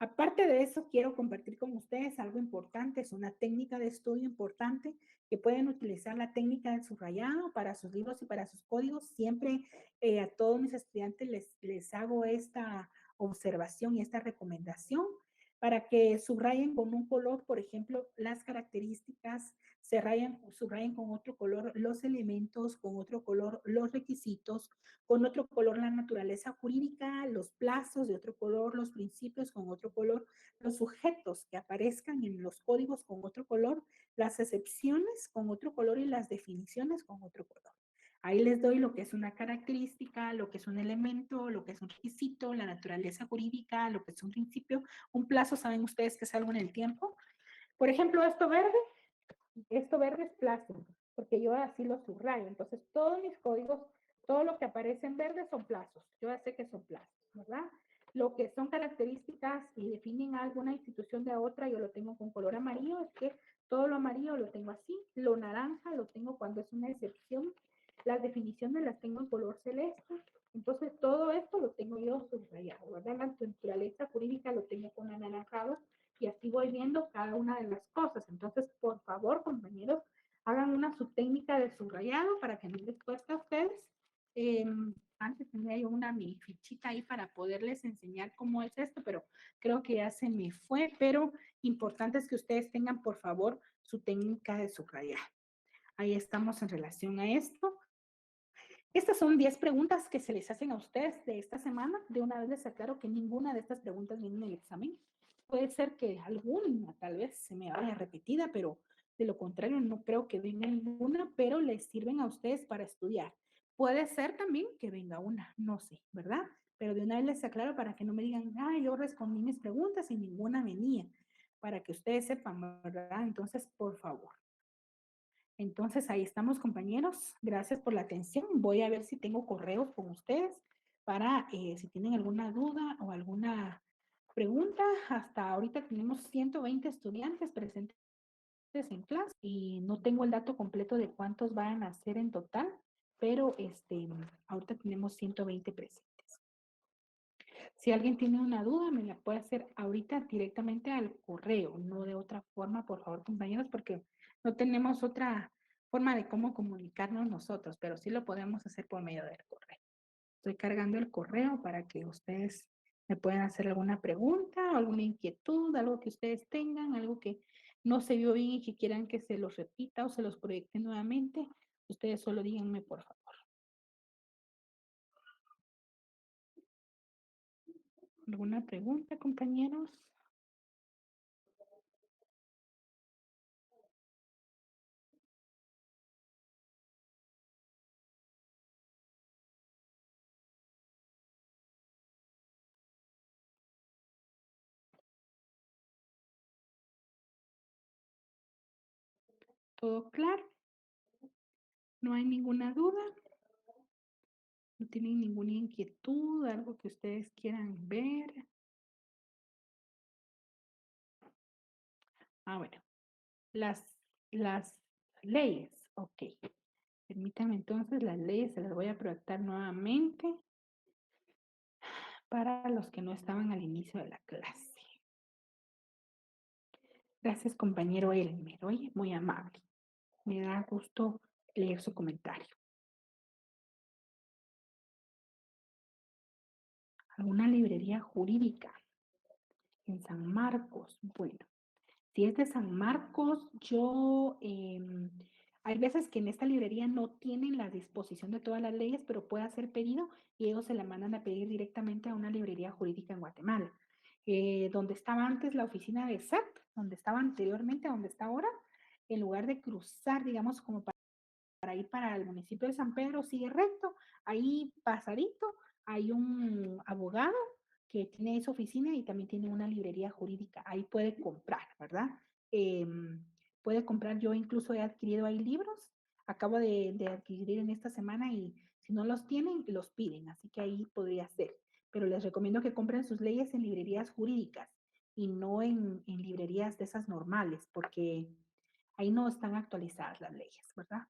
Aparte de eso, quiero compartir con ustedes algo importante, es una técnica de estudio importante que pueden utilizar la técnica del subrayado para sus libros y para sus códigos. Siempre a todos mis estudiantes les hago esta observación y esta recomendación para que subrayen con un color, por ejemplo, las características, subrayen con otro color los elementos, con otro color los requisitos, con otro color la naturaleza jurídica, los plazos de otro color, los principios con otro color, los sujetos que aparezcan en los códigos con otro color, las excepciones con otro color y las definiciones con otro color. Ahí les doy lo que es una característica, lo que es un elemento, lo que es un requisito, la naturaleza jurídica, lo que es un principio, un plazo, ¿saben ustedes que es algo en el tiempo? Por ejemplo, esto verde es plazo, porque yo así lo subrayo. Entonces, todos mis códigos, todo lo que aparece en verde son plazos. Yo ya sé que son plazos, ¿verdad? Lo que son características y definen alguna institución de otra, yo lo tengo con color amarillo, es que todo lo amarillo lo tengo así, lo naranja lo tengo cuando es una excepción, las definiciones las tengo en color celeste, entonces todo esto lo tengo yo subrayado, ¿verdad? La naturaleza jurídica lo tengo con anaranjado y así voy viendo cada una de las cosas. Entonces, por favor, compañeros, hagan una subtécnica de subrayado para que no les cueste a ustedes. Antes tenía yo mi fichita ahí para poderles enseñar cómo es esto, pero creo que ya se me fue, pero importante es que ustedes tengan, por favor, su técnica de subrayado. Ahí estamos en relación a esto. Estas son 10 preguntas que se les hacen a ustedes de esta semana. De una vez les aclaro que ninguna de estas preguntas viene en el examen. Puede ser que alguna tal vez se me vaya repetida, pero de lo contrario no creo que venga ninguna, pero les sirven a ustedes para estudiar. Puede ser también que venga una, no sé, ¿verdad? Pero de una vez les aclaro para que no me digan, ah, yo respondí mis preguntas y ninguna venía, para que ustedes sepan, ¿verdad? Entonces, por favor. Entonces, ahí estamos, compañeros. Gracias por la atención. Voy a ver si tengo correos con ustedes para si tienen alguna duda o alguna pregunta. Hasta ahorita tenemos 120 estudiantes presentes en clase y no tengo el dato completo de cuántos van a ser en total, pero ahorita tenemos 120 presentes. Si alguien tiene una duda, me la puede hacer ahorita directamente al correo, no de otra forma, por favor, compañeros, porque no tenemos otra forma de cómo comunicarnos nosotros, pero sí lo podemos hacer por medio del correo. Estoy cargando el correo para que ustedes me puedan hacer alguna pregunta, alguna inquietud, algo que ustedes tengan, algo que no se vio bien y que quieran que se los repita o se los proyecte nuevamente. Ustedes solo díganme, por favor. ¿Alguna pregunta, compañeros? ¿Todo claro? ¿No hay ninguna duda? ¿No tienen ninguna inquietud? ¿Algo que ustedes quieran ver? Ah, bueno. Las leyes. Ok. Permítanme entonces, las leyes se las voy a proyectar nuevamente para los que no estaban al inicio de la clase. Gracias, compañero Elmer. Oye, muy amable. Me da gusto leer su comentario. ¿Alguna librería jurídica en San Marcos? Bueno, si es de San Marcos, hay veces que en esta librería no tienen la disposición de todas las leyes, pero puede hacer pedido y ellos se la mandan a pedir directamente a una librería jurídica en Guatemala. Donde estaba antes la oficina de SAT, donde estaba anteriormente, donde está ahora, en lugar de cruzar, digamos, como para ir para el municipio de San Pedro, sigue recto, ahí pasadito, hay un abogado que tiene esa oficina y también tiene una librería jurídica, ahí puede comprar, ¿verdad? Eh, Puede comprar, yo incluso he adquirido ahí libros, acabo de adquirir en esta semana y si no los tienen, los piden, así que ahí podría ser. Pero les recomiendo que compren sus leyes en librerías jurídicas y no en librerías de esas normales, porque ahí no están actualizadas las leyes, ¿verdad?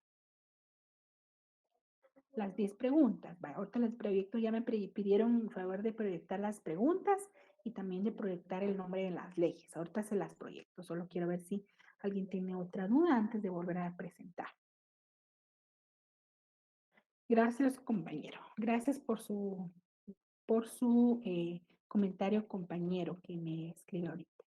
Las 10 preguntas. Vaya, ahorita les proyecto, ya me pidieron favor de proyectar las preguntas y también de proyectar el nombre de las leyes. Ahorita se las proyecto, solo quiero ver si alguien tiene otra duda antes de volver a presentar. Gracias, compañero. Gracias por su comentario, compañero, que me escribe ahorita.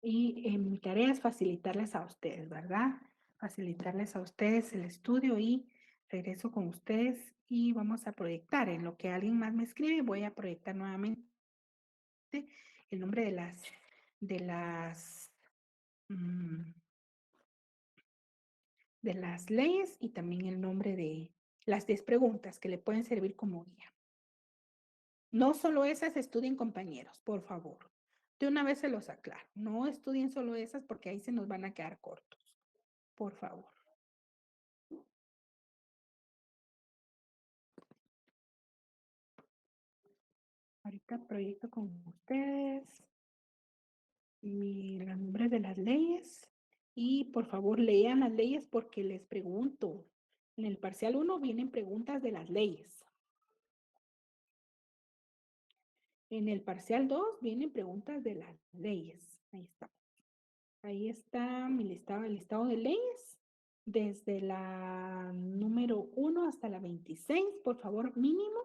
Y mi tarea es facilitarles a ustedes, ¿verdad? Facilitarles a ustedes el estudio y regreso con ustedes y vamos a proyectar. En lo que alguien más me escribe, voy a proyectar nuevamente el nombre de las, mm, de las leyes y también el nombre de las 10 preguntas que le pueden servir como guía. No solo esas, estudien compañeros, por favor. De una vez se los aclaro. No estudien solo esas porque ahí se nos van a quedar cortos. Por favor. Ahorita proyecto con ustedes los nombres de las leyes y por favor lean las leyes porque les pregunto. En el parcial 1 vienen preguntas de las leyes. En el parcial 2 vienen preguntas de las leyes. Ahí está. Ahí está mi listado, el listado de leyes. Desde la número 1 hasta la 26, por favor, mínimo.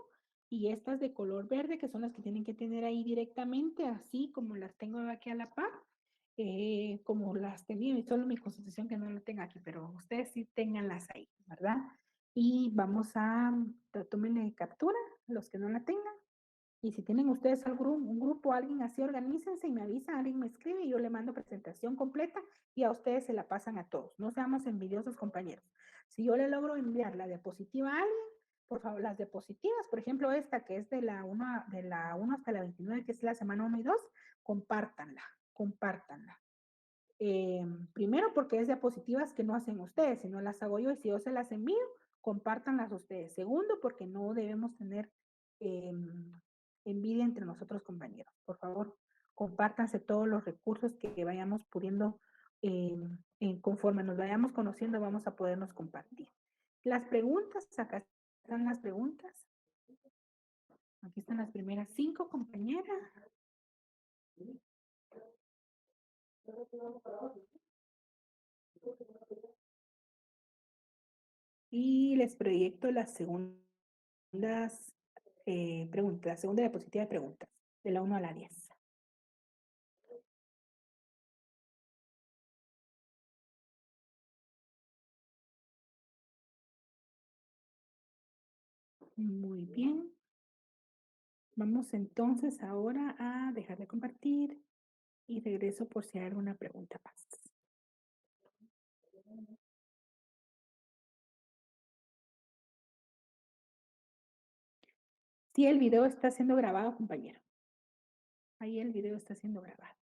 Y estas de color verde, que son las que tienen que tener ahí directamente, así como las tengo aquí a la par, como las tenía, y solo mi constitución que no lo tenga aquí, pero ustedes sí tenganlas ahí, ¿verdad? Y vamos a, tomen captura, los que no la tengan, y si tienen ustedes un grupo, alguien así, organícense y me avisan, alguien me escribe y yo le mando presentación completa y a ustedes se la pasan a todos. No seamos envidiosos, compañeros. Si yo le logro enviar la diapositiva a alguien, por favor, las diapositivas, por ejemplo, esta que es de la 1 hasta la 29, que es la semana 1 y 2, compártanla, compártanla. Primero porque es diapositivas que no hacen ustedes, sino las hago yo y si yo se las envío, compártanlas ustedes. Segundo, porque no debemos tener envidia entre nosotros compañeros. Por favor, compártanse todos los recursos que vayamos pudiendo, conforme nos vayamos conociendo, vamos a podernos compartir. Las preguntas, acá están las preguntas. Aquí están las primeras 5, compañera. Y les proyecto las segundas preguntas, la segunda diapositiva de preguntas, de la 1 a la 10. Muy bien. Vamos entonces ahora a dejar de compartir y regreso por si hay alguna pregunta más. Sí, el video está siendo grabado, compañero. Ahí el video está siendo grabado.